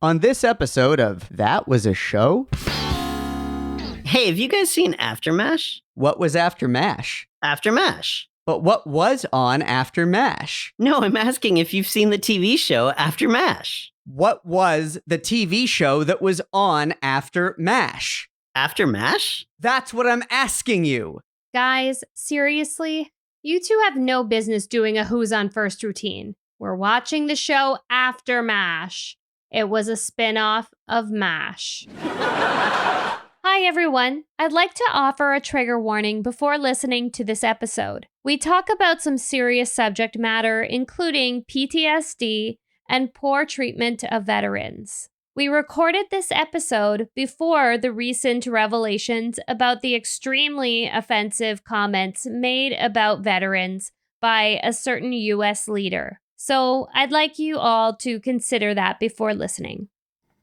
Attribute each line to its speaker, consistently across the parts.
Speaker 1: On this episode of That Was a Show?
Speaker 2: Hey, have you guys seen AfterMASH?
Speaker 1: What was AfterMASH?
Speaker 2: AfterMASH.
Speaker 1: But what was on AfterMASH?
Speaker 2: No, I'm asking if you've seen the TV show AfterMASH.
Speaker 1: What was the TV show that was on AfterMASH?
Speaker 2: AfterMASH?
Speaker 1: That's what I'm asking you.
Speaker 3: Guys, seriously? You two have no business doing a Who's on First routine. We're watching the show AfterMASH. It was a spinoff of MASH. Hi, everyone. I'd like to offer a trigger warning before listening to this episode. We talk about some serious subject matter, including PTSD and poor treatment of veterans. We recorded this episode before the recent revelations about the extremely offensive comments made about veterans by a certain U.S. leader. So I'd like you all to consider that before listening.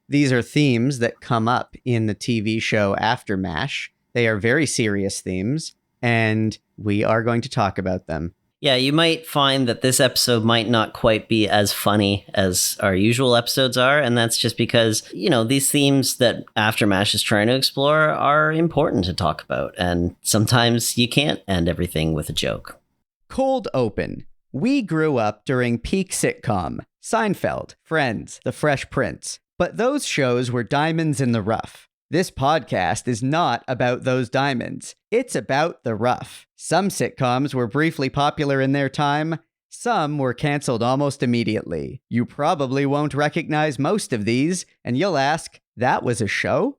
Speaker 1: These are themes that come up in the TV show AfterMASH. They are very serious themes, and we are going to talk about them.
Speaker 2: Yeah, you might find that this episode might not quite be as funny as our usual episodes are, and that's just because, these themes that AfterMASH is trying to explore are important to talk about, and sometimes you can't end everything with a joke.
Speaker 1: Cold open. We grew up during peak sitcom, Seinfeld, Friends, The Fresh Prince, but those shows were diamonds in the rough. This podcast is not about those diamonds. It's about the rough. Some sitcoms were briefly popular in their time. Some were canceled almost immediately. You probably won't recognize most of these, and you'll ask, that was a show?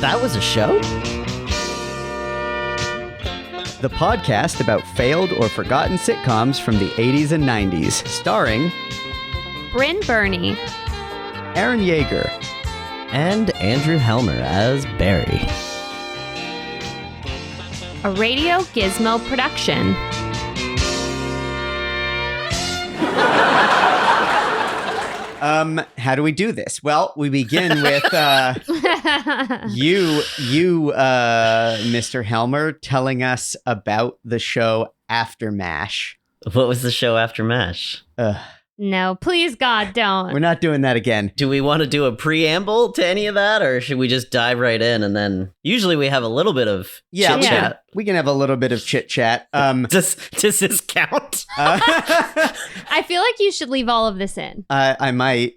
Speaker 2: That was a show?
Speaker 1: The podcast about failed or forgotten sitcoms from the 80s and 90s, starring
Speaker 3: Brynn Byrne,
Speaker 1: Aaron Yeger,
Speaker 2: and Andrew Helmer as Barry.
Speaker 3: a Radio Gizmo production.
Speaker 1: How do we do this? Well, we begin with you, Mr. Helmer, telling us about the show AfterMASH.
Speaker 2: What was the show AfterMASH?
Speaker 3: No, please, God, don't.
Speaker 1: We're not doing that again.
Speaker 2: Do we want to do a preamble to any of that, or should we just dive right in and then... Usually we have a little bit of chit-chat.
Speaker 1: We can have a little bit of chit-chat.
Speaker 2: Does this count?
Speaker 3: I feel like you should leave all of this in.
Speaker 1: I might.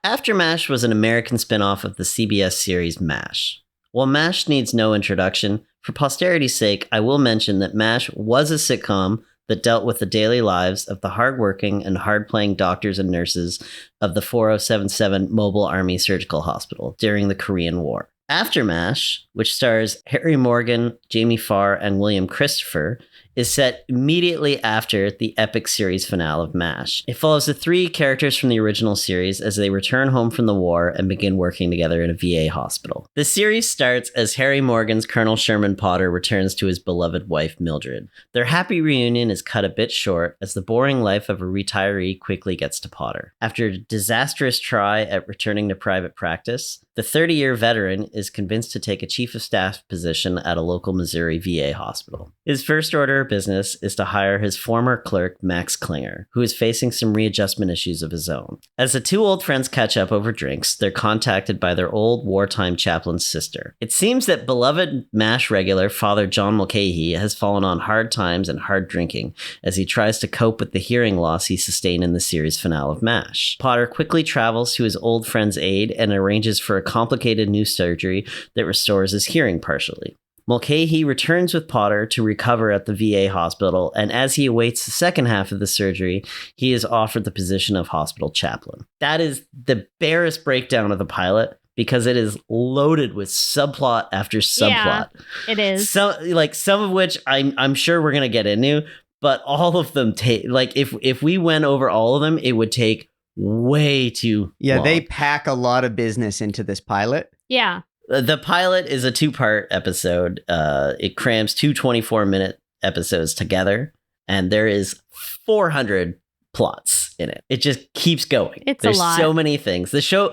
Speaker 2: AfterMASH was an American spinoff of the CBS series MASH. While MASH needs no introduction, for posterity's sake, I will mention that MASH was a sitcom that dealt with the daily lives of the hardworking and hard-playing doctors and nurses of the 4077 Mobile Army Surgical Hospital during the Korean War. AfterMASH, which stars Harry Morgan, Jamie Farr, and William Christopher, is set immediately after the epic series finale of MASH. It follows the three characters from the original series as they return home from the war and begin working together in a VA hospital. The series starts as Harry Morgan's Colonel Sherman Potter returns to his beloved wife, Mildred. Their happy reunion is cut a bit short as the boring life of a retiree quickly gets to Potter. After a disastrous try at returning to private practice, the 30-year veteran is convinced to take a chief of staff position at a local Missouri VA hospital. His first order of business is to hire his former clerk, Max Klinger, who is facing some readjustment issues of his own. As the two old friends catch up over drinks, they're contacted by their old wartime chaplain's sister. It seems that beloved MASH regular Father John Mulcahy has fallen on hard times and hard drinking as he tries to cope with the hearing loss he sustained in the series finale of MASH. Potter quickly travels to his old friend's aid and arranges for a complicated new surgery that restores his hearing partially. Mulcahy returns with Potter to recover at the VA hospital, and as he awaits the second half of the surgery, he is offered the position of hospital chaplain. That is the barest breakdown of the pilot, because it is loaded with subplot after subplot.
Speaker 3: Yeah, it is.
Speaker 2: Some of which I'm sure we're gonna get into, but all of them take if we went over all of them, it would take way too long.
Speaker 1: They pack a lot of business into this pilot.
Speaker 3: Yeah.
Speaker 2: The pilot is a 2-part episode. It crams two 24-minute episodes together, and there is 400 plots in it. It just keeps going.
Speaker 3: There's
Speaker 2: a lot. So many things. The show,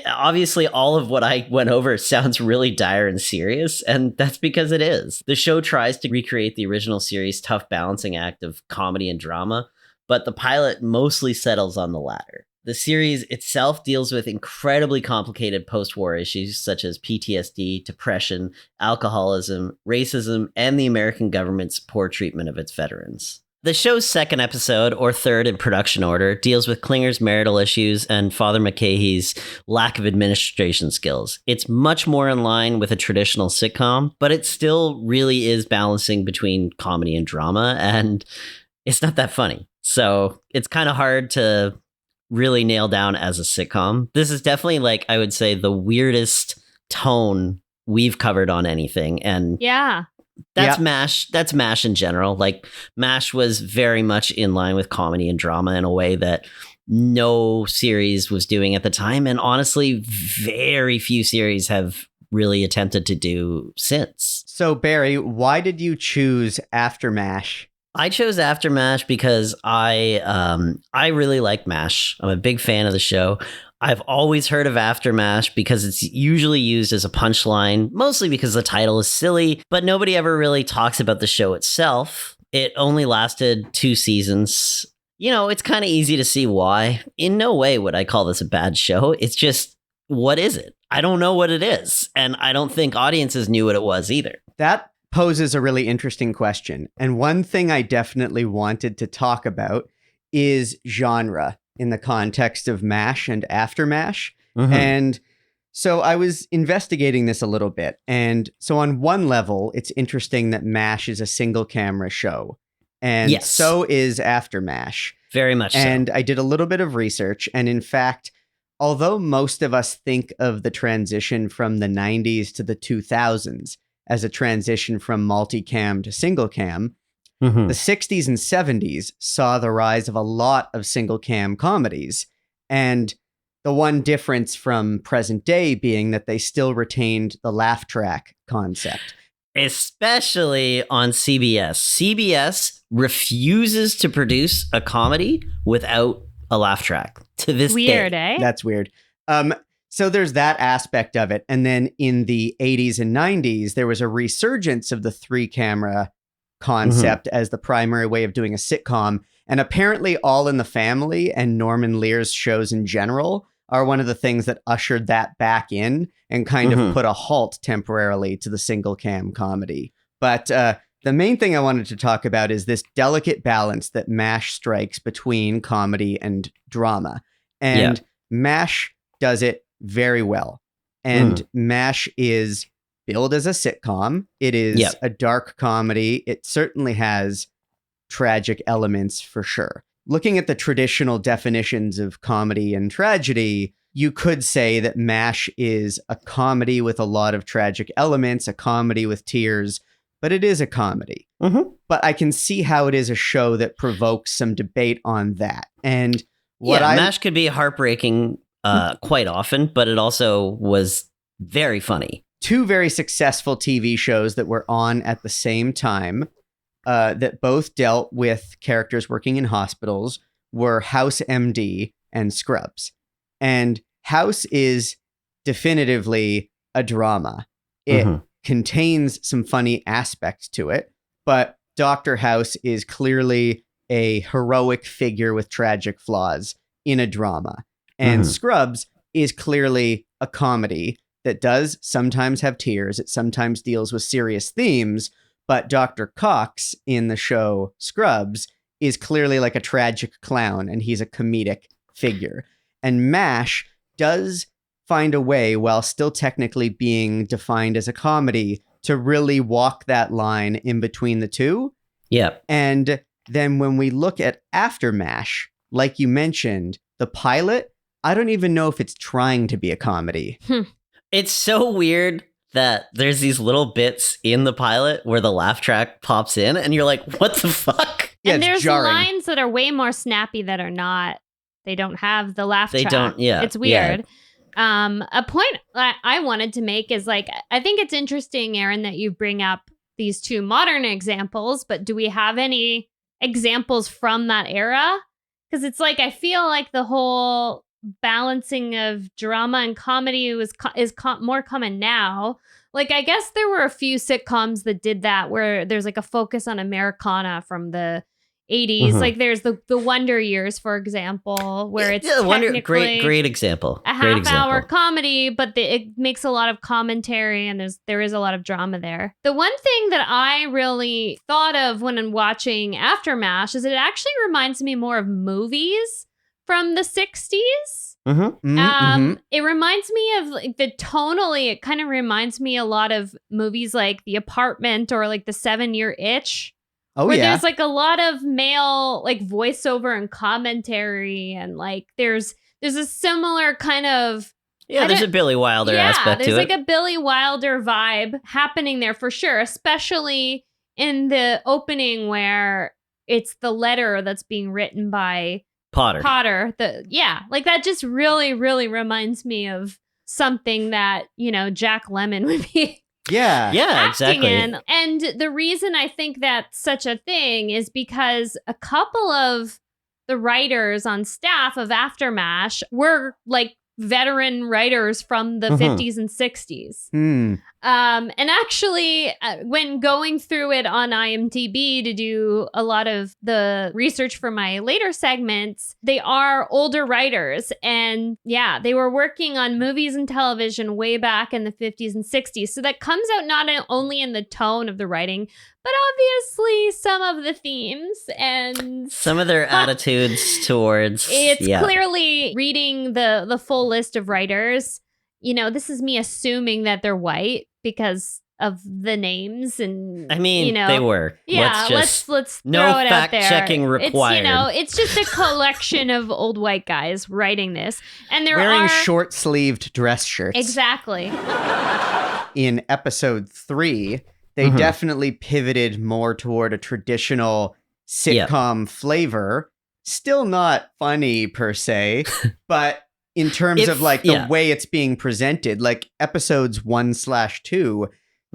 Speaker 2: obviously all of what I went over sounds really dire and serious, and that's because it is. The show tries to recreate the original series' tough balancing act of comedy and drama, but the pilot mostly settles on the latter. The series itself deals with incredibly complicated post-war issues such as PTSD, depression, alcoholism, racism, and the American government's poor treatment of its veterans. The show's second episode, or third in production order, deals with Klinger's marital issues and Father Mulcahy's lack of administration skills. It's much more in line with a traditional sitcom, but it still really is balancing between comedy and drama, and it's not that funny. So it's kind of hard to really nail down as a sitcom. This is definitely, I would say, the weirdest tone we've covered on anything. And that's MASH. That's MASH in general. MASH was very much in line with comedy and drama in a way that no series was doing at the time. And honestly, very few series have really attempted to do since.
Speaker 1: So Barry, why did you choose AfterMASH?
Speaker 2: I chose AfterMASH because I really like MASH. I'm a big fan of the show. I've always heard of AfterMASH because it's usually used as a punchline, mostly because the title is silly, but nobody ever really talks about the show itself. It only lasted 2 seasons. It's kind of easy to see why. In no way would I call this a bad show. It's just, what is it? I don't know what it is. And I don't think audiences knew what it was either.
Speaker 1: That poses a really interesting question. And one thing I definitely wanted to talk about is genre in the context of MASH and AfterMASH. Mm-hmm. And so I was investigating this a little bit. And so on one level, it's interesting that MASH is a single camera show. And so is AfterMASH.
Speaker 2: Very much so.
Speaker 1: And I did a little bit of research. And in fact, although most of us think of the transition from the 90s to the 2000s as a transition from multicam to single cam, the 60s and 70s saw the rise of a lot of single cam comedies. And the one difference from present day being that they still retained the laugh track concept.
Speaker 2: Especially on CBS. CBS refuses to produce a comedy without a laugh track to this day.
Speaker 3: Weird, eh?
Speaker 1: That's weird. So there's that aspect of it. And then in the 80s and 90s, there was a resurgence of the 3-camera concept as the primary way of doing a sitcom. And apparently All in the Family and Norman Lear's shows in general are one of the things that ushered that back in and kind of put a halt temporarily to the single cam comedy. But the main thing I wanted to talk about is this delicate balance that MASH strikes between comedy and drama. And MASH does it very well. And MASH is billed as a sitcom. It is a dark comedy. It certainly has tragic elements for sure. Looking at the traditional definitions of comedy and tragedy, you could say that MASH is a comedy with a lot of tragic elements, a comedy with tears, but it is a comedy. But I can see how it is a show that provokes some debate on that. And
Speaker 2: MASH could be heartbreaking quite often, but it also was very funny.
Speaker 1: 2 very successful TV shows that were on at the same time that both dealt with characters working in hospitals were House MD and Scrubs. And House is definitively a drama. It contains some funny aspects to it, but Dr. House is clearly a heroic figure with tragic flaws in a drama. And Scrubs is clearly a comedy that does sometimes have tears. It sometimes deals with serious themes, but Dr. Cox in the show Scrubs is clearly like a tragic clown, and he's a comedic figure. And MASH does find a way, while still technically being defined as a comedy, to really walk that line in between the two.
Speaker 2: Yeah.
Speaker 1: And then when we look at AfterMASH, like you mentioned, the pilot, I don't even know if it's trying to be a comedy.
Speaker 2: It's so weird that there's these little bits in the pilot where the laugh track pops in and you're like, what the fuck?
Speaker 3: And there's lines that are way more snappy that are not. They don't have the laugh track.
Speaker 2: They don't,
Speaker 3: It's weird. A point I wanted to make is I think it's interesting, Aaron, that you bring up these 2 modern examples, but do we have any examples from that era? Because it's like, I feel like the whole balancing of drama and comedy is more common now. Like, I guess there were a few sitcoms that did that where there's like a focus on Americana from the 80s. Like there's the Wonder Years, for example, where it's technically
Speaker 2: great example.
Speaker 3: A half-hour comedy, but it makes a lot of commentary and there is a lot of drama there. The one thing that I really thought of when I'm watching AfterMASH is it actually reminds me more of movies from the 60s. It reminds me of like, tonally, it kind of reminds me a lot of movies like The Apartment or like The 7-Year Itch.
Speaker 1: Oh,
Speaker 3: where
Speaker 1: yeah.
Speaker 3: there's like a lot of male like voiceover and commentary, and like there's a similar kind of
Speaker 2: there's a Billy Wilder aspect to it.
Speaker 3: There's like a Billy Wilder vibe happening there for sure, especially in the opening where it's the letter that's being written by Potter. Like that just really, really reminds me of something that, you know, Jack Lemmon would be.
Speaker 2: Yeah, exactly.
Speaker 3: And the reason I think that's such a thing is because a couple of the writers on staff of AfterMASH were like veteran writers from the 50s and 60s. And actually, when going through it on IMDb to do a lot of the research for my later segments, they are older writers. And yeah, they were working on movies and television way back in the 50s and 60s. So that comes out not only in the tone of the writing, but obviously some of the themes and
Speaker 2: some of their attitudes towards.
Speaker 3: It's clearly reading the full list of writers. You know, this is me assuming that they're white because of the names, and
Speaker 2: I mean,
Speaker 3: you know,
Speaker 2: they were.
Speaker 3: Yeah, let's
Speaker 2: no
Speaker 3: throw it out there.
Speaker 2: fact checking required.
Speaker 3: It's, you know, it's just a collection of old white guys writing this, and they're
Speaker 1: wearing short-sleeved dress shirts.
Speaker 3: Exactly.
Speaker 1: In episode 3, they definitely pivoted more toward a traditional sitcom flavor. Still not funny per se, but in terms of like the way it's being presented, like episodes 1/2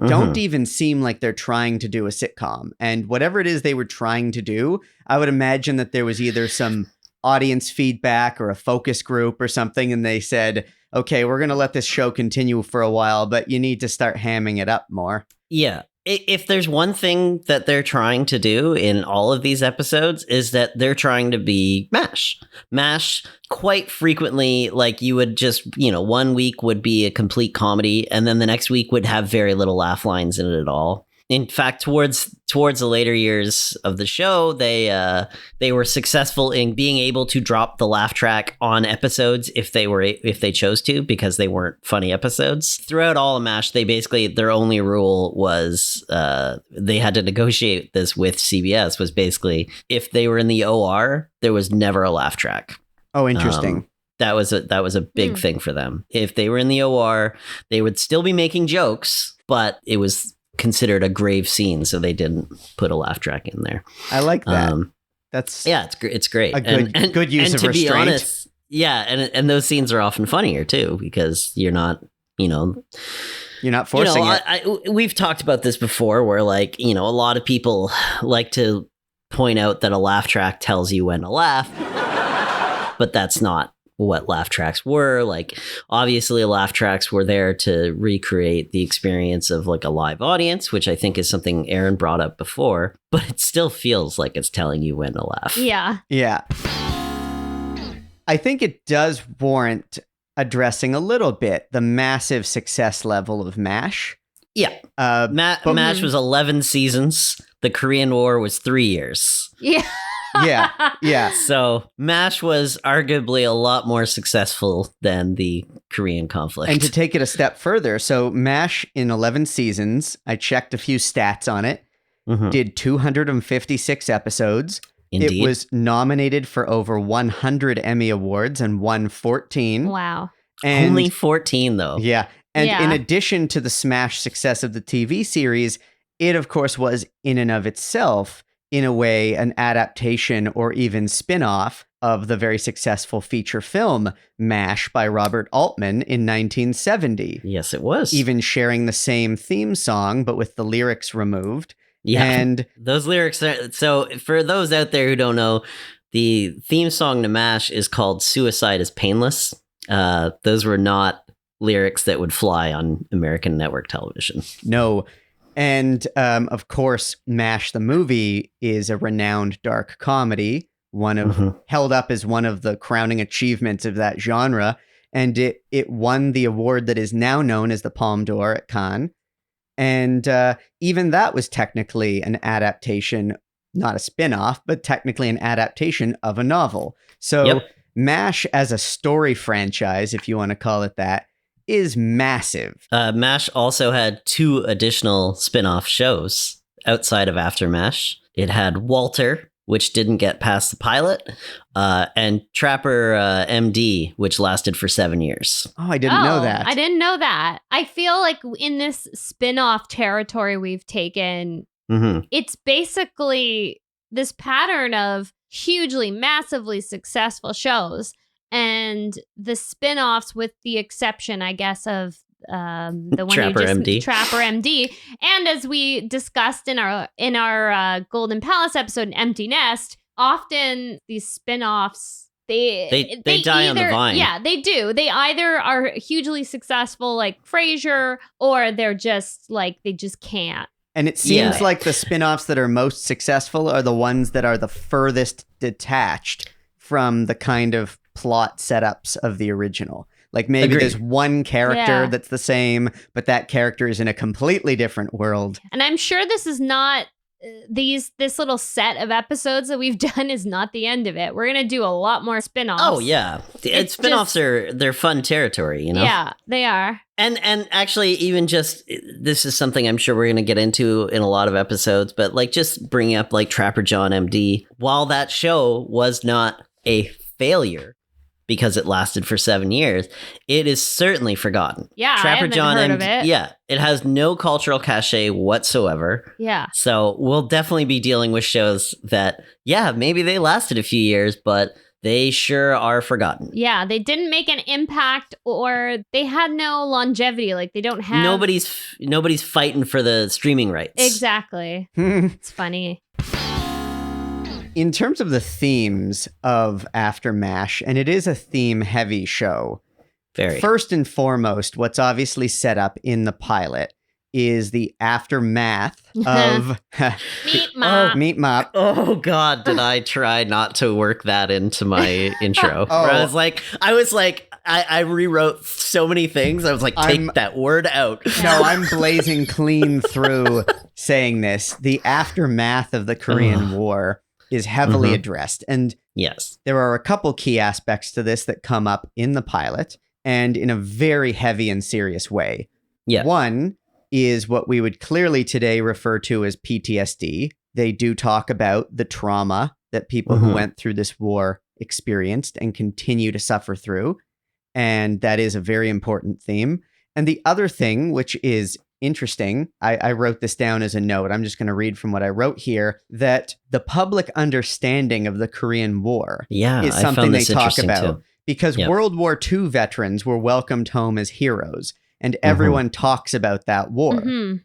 Speaker 1: don't even seem like they're trying to do a sitcom. And whatever it is they were trying to do, I would imagine that there was either some audience feedback or a focus group or something. And they said, okay, we're going to let this show continue for a while, but you need to start hamming it up more.
Speaker 2: Yeah. If there's one thing that they're trying to do in all of these episodes is that they're trying to be MASH. MASH quite frequently, like you would just, you know, one week would be a complete comedy and then the next week would have very little laugh lines in it at all. In fact, towards the later years of the show, they were successful in being able to drop the laugh track on episodes if they chose to, because they weren't funny episodes. Throughout all of MASH, they basically, their only rule was they had to negotiate this with CBS, was basically if they were in the OR, there was never a laugh track.
Speaker 1: Oh, interesting.
Speaker 2: That was a big thing for them. If they were in the OR, they would still be making jokes, but it was considered a grave scene, so they didn't put a laugh track in there.
Speaker 1: I like that. That's
Speaker 2: it's great.
Speaker 1: A good use of restraint.
Speaker 2: To be honest, and those scenes are often funnier too, because you're not forcing it. We've talked about this before, where like, you know, a lot of people like to point out that a laugh track tells you when to laugh, but that's not what laugh tracks were. Like, obviously laugh tracks were there to recreate the experience of like a live audience, which I think is something Aaron brought up before, but it still feels like it's telling you when to laugh.
Speaker 3: Yeah.
Speaker 1: I think it does warrant addressing a little bit the massive success level of MASH.
Speaker 2: Yeah. MASH was 11 seasons. The Korean War was 3 years.
Speaker 3: Yeah.
Speaker 1: Yeah.
Speaker 2: So MASH was arguably a lot more successful than the Korean conflict.
Speaker 1: And to take it a step further, so MASH in 11 seasons, I checked a few stats on it, did 256 episodes.
Speaker 2: Indeed.
Speaker 1: It was nominated for over 100 Emmy Awards and won 14.
Speaker 3: Wow.
Speaker 1: And,
Speaker 2: only 14, though.
Speaker 1: Yeah. And in addition to the smash success of the TV series, it, of course, was in and of itself, in a way, an adaptation or even spin-off of the very successful feature film MASH by Robert Altman in 1970.
Speaker 2: Yes, it was.
Speaker 1: Even sharing the same theme song, but with the lyrics removed.
Speaker 2: Yeah,
Speaker 1: and
Speaker 2: those lyrics are, so for those out there who don't know, The theme song to MASH is called Suicide is Painless. Those were not lyrics that would fly on American network television.
Speaker 1: No. And of course, MASH the movie is a renowned dark comedy, held up as one of the crowning achievements of that genre. And it won the award that is now known as the Palme d'Or at Cannes. And even that was technically an adaptation, not a spin-off, but technically an adaptation of a novel. So MASH as a story franchise, if you want to call it that, is massive.
Speaker 2: MASH also had 2 additional spin-off shows outside of AfterMASH. It had Walter, which didn't get past the pilot, and Trapper MD, which lasted for 7 years.
Speaker 1: Oh, I didn't know that.
Speaker 3: I didn't know that. I feel like in this spin-off territory we've taken, it's basically this pattern of hugely, massively successful shows. And the spin-offs, with the exception, I guess, of the one
Speaker 2: Trapper MD.
Speaker 3: Trapper MD. And as we discussed in our Golden Palace episode, Empty Nest, often these spin-offs, they
Speaker 2: die on the vine.
Speaker 3: Yeah, they do. They either are hugely successful like Frasier, or they're just like, they just can't.
Speaker 1: And it seems like the spin-offs that are most successful are the ones that are the furthest detached from the kind of plot setups of the original. Like maybe there's one character that's the same, but that character is in a completely different world.
Speaker 3: And I'm sure this is not this little set of episodes that we've done is not the end of it. We're gonna do a lot more spin-offs.
Speaker 2: Oh yeah, spin-offs they're fun territory, you know.
Speaker 3: Yeah, they are.
Speaker 2: And actually, even just this is something I'm sure we're gonna get into in a lot of episodes, but like just bringing up like Trapper John MD, while that show was not a failure because it lasted for 7 years, it is certainly forgotten.
Speaker 3: Yeah,
Speaker 2: Trapper
Speaker 3: I haven't
Speaker 2: John
Speaker 3: heard of it.
Speaker 2: Yeah, it has no cultural cachet whatsoever.
Speaker 3: Yeah.
Speaker 2: So we'll definitely be dealing with shows that, maybe they lasted a few years, but they sure are forgotten.
Speaker 3: Yeah, they didn't make an impact, or they had no longevity. Like they don't have...
Speaker 2: Nobody's fighting for the streaming rights.
Speaker 3: Exactly. It's funny.
Speaker 1: In terms of the themes of AfterMASH, and it is a theme-heavy show, first and foremost, what's obviously set up in the pilot is the aftermath of Meat Mop.
Speaker 2: Oh God, did I try not to work that into my intro? I was like, I rewrote so many things. I was like, take that word out.
Speaker 1: No, I'm blazing clean through saying this. The aftermath of the Korean War is heavily addressed. And there are a couple key aspects to this that come up in the pilot, and in a very heavy and serious way. Yeah. One is what we would clearly today refer to as PTSD. They do talk about the trauma that people who went through this war experienced and continue to suffer through. And that is a very important theme. And the other thing, which is interesting, I wrote this down as a note. I'm just going to read from what I wrote here, that the public understanding of the Korean War is something they talk about. Too. Because World War II veterans were welcomed home as heroes, and everyone talks about that war.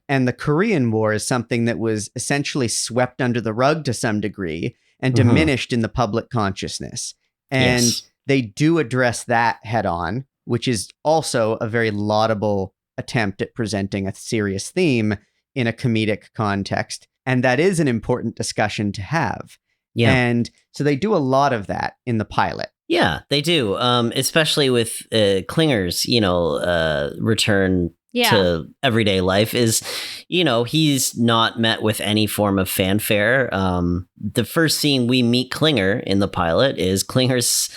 Speaker 1: And the Korean War is something that was essentially swept under the rug to some degree and diminished in the public consciousness. And they do address that head on, which is also a very laudable attempt at presenting a serious theme in a comedic context. And that is an important discussion to have. Yeah. And so they do a lot of that in the pilot.
Speaker 2: Yeah, they do. Especially with Klinger's, return to everyday life is, he's not met with any form of fanfare. The first scene we meet Klinger in the pilot is Klinger's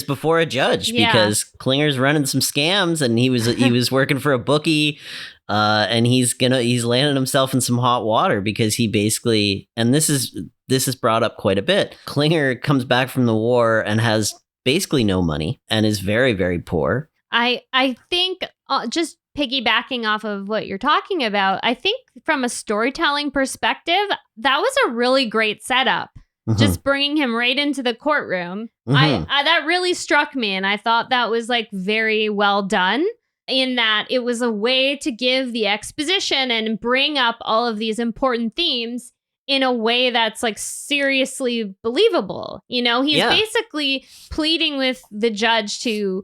Speaker 2: before a judge because Klinger's running some scams, and he was working for a bookie, and he's landing himself in some hot water because he basically, and this is brought up quite a bit. Klinger comes back from the war and has basically no money and is very, very poor.
Speaker 3: I think just piggybacking off of what you're talking about, I think from a storytelling perspective, that was a really great setup. Just bringing him right into the courtroom. I that really struck me, and I thought that was like very well done, in that it was a way to give the exposition and bring up all of these important themes in a way that's like seriously believable. You know, he's basically pleading with the judge to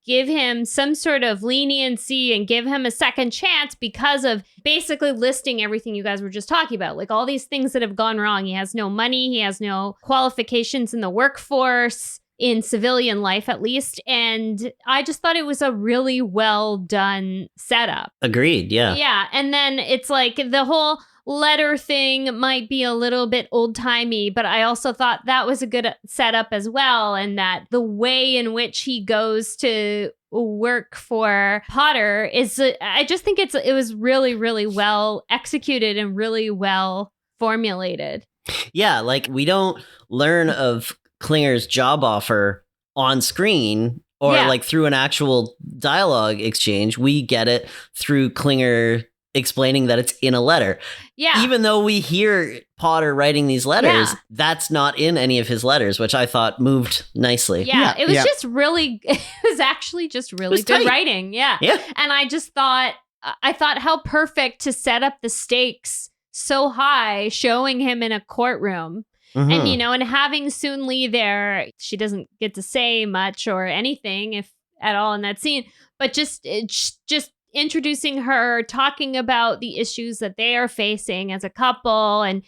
Speaker 3: give him some sort of leniency and give him a second chance because of basically listing everything you guys were just talking about. Like all these things that have gone wrong. He has no money. He has no qualifications in the workforce, in civilian life at least. And I just thought it was a really well done setup.
Speaker 2: Agreed. Yeah.
Speaker 3: Yeah. And then it's like the whole letter thing might be a little bit old timey, but I also thought that was a good setup as well. And that the way in which he goes to work for Potter is, I just think it was really, really well executed and really well formulated.
Speaker 2: Yeah. Like we don't learn of Klinger's job offer on screen or like through an actual dialogue exchange. We get it through Klinger explaining that it's in a letter.
Speaker 3: Yeah.
Speaker 2: Even though we hear Potter writing these letters, that's not in any of his letters, which I thought moved nicely.
Speaker 3: Yeah. It was just really, it was actually just really good writing. Yeah. And I just thought, how perfect to set up the stakes so high, showing him in a courtroom. Mm-hmm. And, you know, and having Soon Lee there, she doesn't get to say much or anything, if at all, in that scene, but just introducing her, talking about the issues that they are facing as a couple and,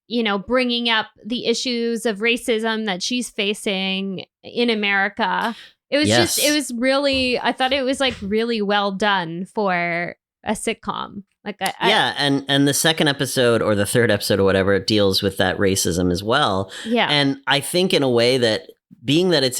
Speaker 3: you know, bringing up the issues of racism that she's facing in America. It was I thought it was like really well done for a sitcom. Like
Speaker 2: and the second episode or the third episode or whatever, it deals with that racism as well.
Speaker 3: Yeah.
Speaker 2: And I think in a way that being that it's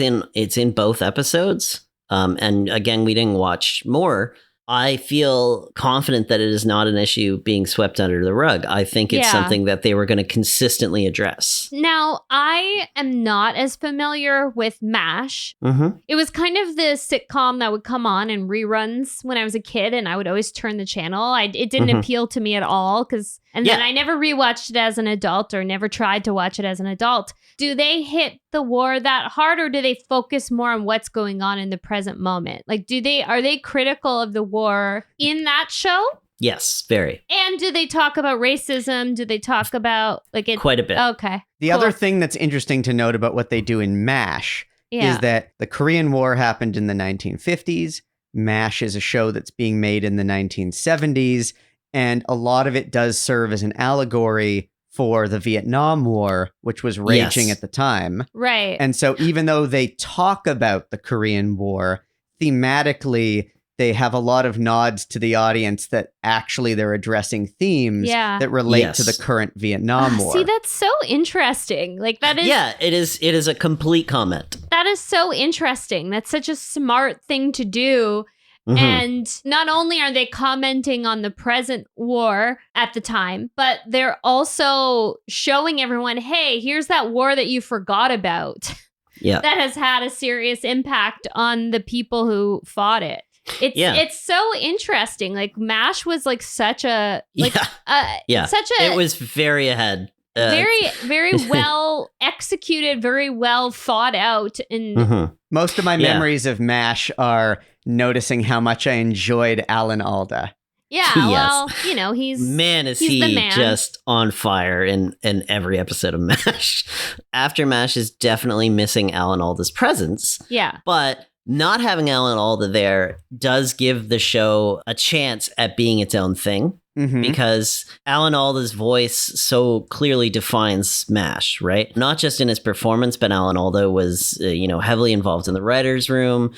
Speaker 2: in both episodes, and again, we didn't watch more, I feel confident that it is not an issue being swept under the rug. I think it's something that they were going to consistently address.
Speaker 3: Now, I am not as familiar with MASH.
Speaker 2: Mm-hmm.
Speaker 3: It was kind of the sitcom that would come on in reruns when I was a kid, and I would always turn the channel. It didn't appeal to me at all, then I never rewatched it as an adult or never tried to watch it as an adult. Do they hit the war that hard, or do they focus more on what's going on in the present moment? Like, are they critical of the war in that show?
Speaker 2: Yes, very.
Speaker 3: And do they talk about racism? Do they talk about
Speaker 2: quite a bit?
Speaker 3: Okay.
Speaker 1: The other thing that's interesting to note about what they do in MASH is that the Korean War happened in the 1950s. MASH is a show that's being made in the 1970s. And a lot of it does serve as an allegory for the Vietnam War, which was raging at the time.
Speaker 3: Right.
Speaker 1: And so even though they talk about the Korean War, thematically, they have a lot of nods to the audience that actually they're addressing themes that relate to the current Vietnam War.
Speaker 3: See, that's so interesting. Like that is...
Speaker 2: Yeah, it is a complete comment.
Speaker 3: That is so interesting. That's such a smart thing to do. Mm-hmm. And not only are they commenting on the present war at the time, but they're also showing everyone, hey, here's that war that you forgot about.
Speaker 2: Yeah.
Speaker 3: That has had a serious impact on the people who fought it. It's so interesting. Like MASH was like such a it
Speaker 2: was very ahead.
Speaker 3: Very, very well executed, very well thought out. And
Speaker 1: most of my memories of MASH are noticing how much I enjoyed Alan Alda.
Speaker 3: Yeah, well, you know, he's
Speaker 2: the man. Just on fire in every episode of MASH. AfterMASH is definitely missing Alan Alda's presence.
Speaker 3: Yeah.
Speaker 2: But not having Alan Alda there does give the show a chance at being its own thing. Mm-hmm. Because Alan Alda's voice so clearly defines MASH, right? Not just in his performance, but Alan Alda was, heavily involved in the writer's room.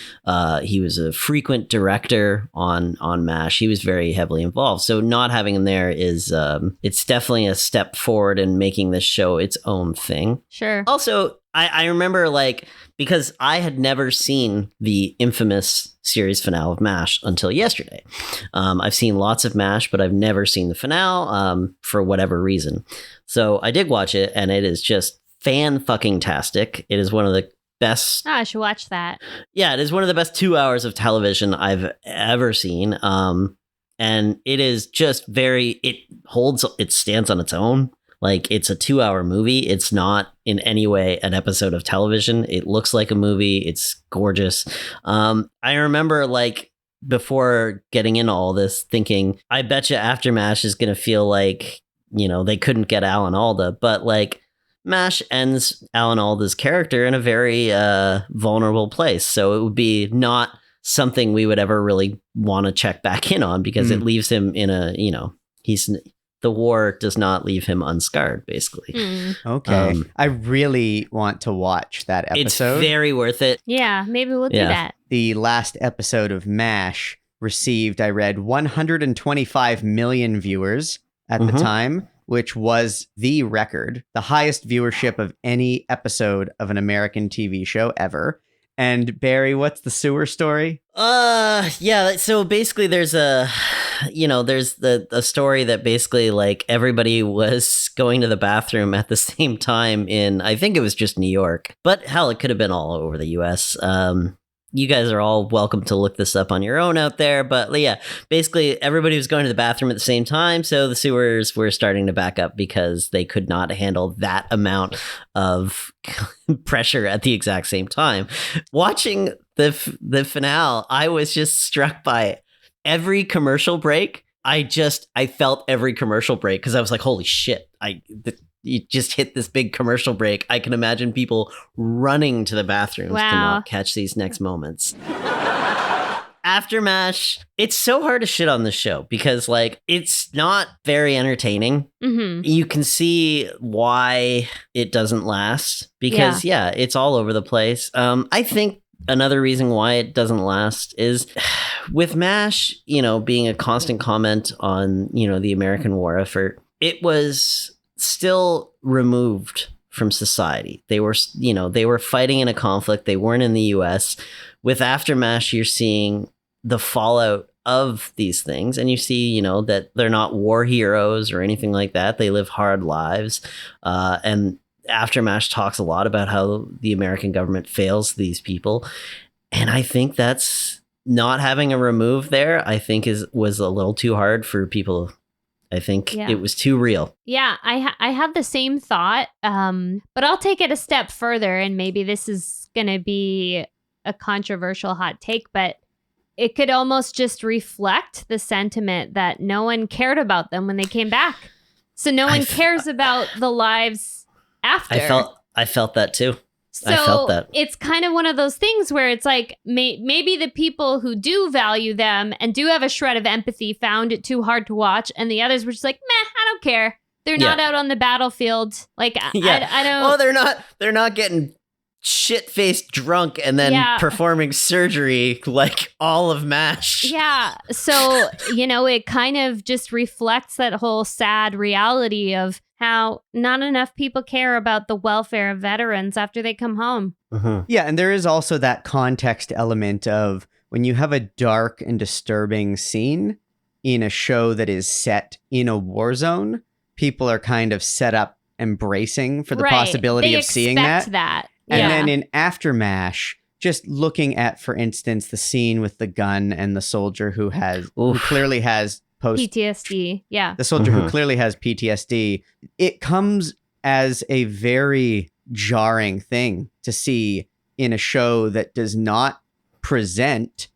Speaker 2: He was a frequent director on MASH. He was very heavily involved. So not having him there is, it's definitely a step forward in making this show its own thing.
Speaker 3: Sure.
Speaker 2: Also, I remember, because I had never seen the infamous series finale of MASH until yesterday. I've seen lots of MASH, but I've never seen the finale for whatever reason. So I did watch it, and it is just fan-fucking-tastic. It is one of the best...
Speaker 3: Oh, I should watch that.
Speaker 2: Yeah, it is one of the best 2 hours of television I've ever seen. And it is just it stands on its own. Like, it's a 2 hour movie. It's not in any way an episode of television. It looks like a movie. It's gorgeous. I remember, before getting into all this, thinking, I bet you AfterMASH is going to feel like they couldn't get Alan Alda, but like MASH ends Alan Alda's character in a very vulnerable place. So it would be not something we would ever really want to check back in on, because it leaves him in a, the war does not leave him unscarred, basically.
Speaker 1: Okay. I really want to watch that episode.
Speaker 2: It's very worth it.
Speaker 3: Yeah, maybe we'll do that.
Speaker 1: The last episode of MASH received, I read, 125 million viewers at the time, which was the record, the highest viewership of any episode of an American TV show ever. And Barry, what's the sewer story?
Speaker 2: Yeah. So basically, there's a story that basically like everybody was going to the bathroom at the same time in, I think it was just New York, but hell, it could have been all over the U.S. You guys are all welcome to look this up on your own out there. But yeah, basically everybody was going to the bathroom at the same time. So the sewers were starting to back up because they could not handle that amount of pressure at the exact same time. Watching the finale, I was just struck by every commercial break. I felt every commercial break because I was like, holy shit, you just hit this big commercial break. I can imagine people running to the bathrooms to not catch these next moments. After MASH, it's so hard to shit on this show because like it's not very entertaining. You can see why it doesn't last because it's all over the place. I think another reason why it doesn't last is with MASH, being a constant comment on, the American war effort, it was still removed from society. They were fighting in a conflict. They weren't in the US. With AfterMASH, you're seeing the fallout of these things, and you see, that they're not war heroes or anything like that. They live hard lives. And AfterMASH talks a lot about how the American government fails these people. And I think that's not having a remove there, I think was a little too hard for people. I think it was too real. Yeah,
Speaker 3: I have the same thought, but I'll take it a step further, and maybe this is going to be a controversial hot take, but it could almost just reflect the sentiment that no one cared about them when they came back. So no one cares about the lives after.
Speaker 2: I felt that too.
Speaker 3: So
Speaker 2: I felt that.
Speaker 3: It's kind of one of those things where it's like maybe the people who do value them and do have a shred of empathy found it too hard to watch, and the others were just like, meh, I don't care. They're not out on the battlefield. Like, I don't.
Speaker 2: Oh, they're not getting shit-faced drunk and then performing surgery like all of MASH.
Speaker 3: Yeah. So, it kind of just reflects that whole sad reality of how not enough people care about the welfare of veterans after they come home.
Speaker 1: Yeah, and there is also that context element of when you have a dark and disturbing scene in a show that is set in a war zone, people are kind of set up embracing for the possibility of seeing that. And then in AfterMASH, just looking at, for instance, the scene with the gun and the soldier who clearly has
Speaker 3: PTSD. Yeah.
Speaker 1: The soldier who clearly has PTSD. It comes as a very jarring thing to see in a show that does not present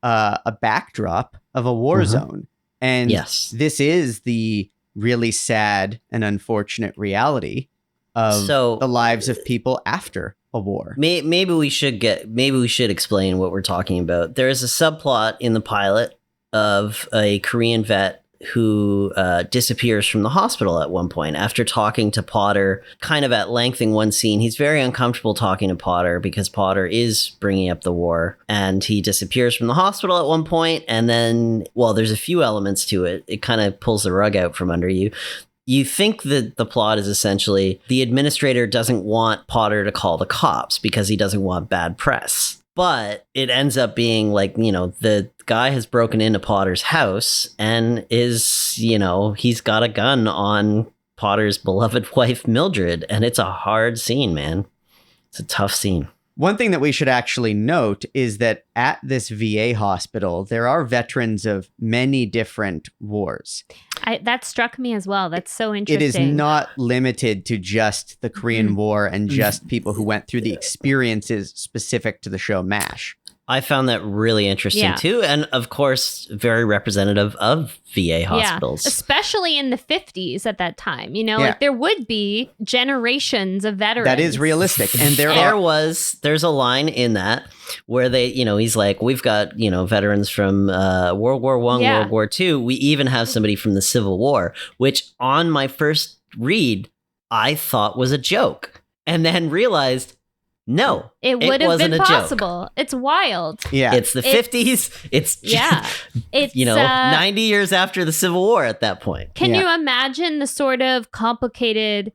Speaker 1: a backdrop of a war zone. And this is the really sad and unfortunate reality of the lives of people after a war.
Speaker 2: Maybe we should explain what we're talking about. There is a subplot in the pilot of a Korean vet who disappears from the hospital at one point after talking to Potter kind of at length in one scene. He's very uncomfortable talking to Potter because Potter is bringing up the war, and he disappears from the hospital at one point. And then, there's a few elements to it. It kind of pulls the rug out from under you. You think that the plot is essentially the administrator doesn't want Potter to call the cops because he doesn't want bad press. But it ends up being like, the guy has broken into Potter's house and he's got a gun on Potter's beloved wife, Mildred. And it's a hard scene, man. It's a tough scene.
Speaker 1: One thing that we should actually note is that at this VA hospital, there are veterans of many different wars.
Speaker 3: That struck me as well. That's so interesting.
Speaker 1: It is not limited to just the Korean War and just people who went through the experiences specific to the show MASH.
Speaker 2: I found that really interesting too. And of course, very representative of VA hospitals.
Speaker 3: Especially in the 50s at that time. Like there would be generations of veterans.
Speaker 1: That is realistic. And
Speaker 2: there's a line in that where they, he's like, we've got, veterans from World War I, World War II. We even have somebody from the Civil War, which on my first read, I thought was a joke. And then realized, no,
Speaker 3: it would have been possible. Joke. It's wild.
Speaker 2: Yeah. It's the 50s. It's 90 years after the Civil War at that point.
Speaker 3: Can you imagine the sort of complicated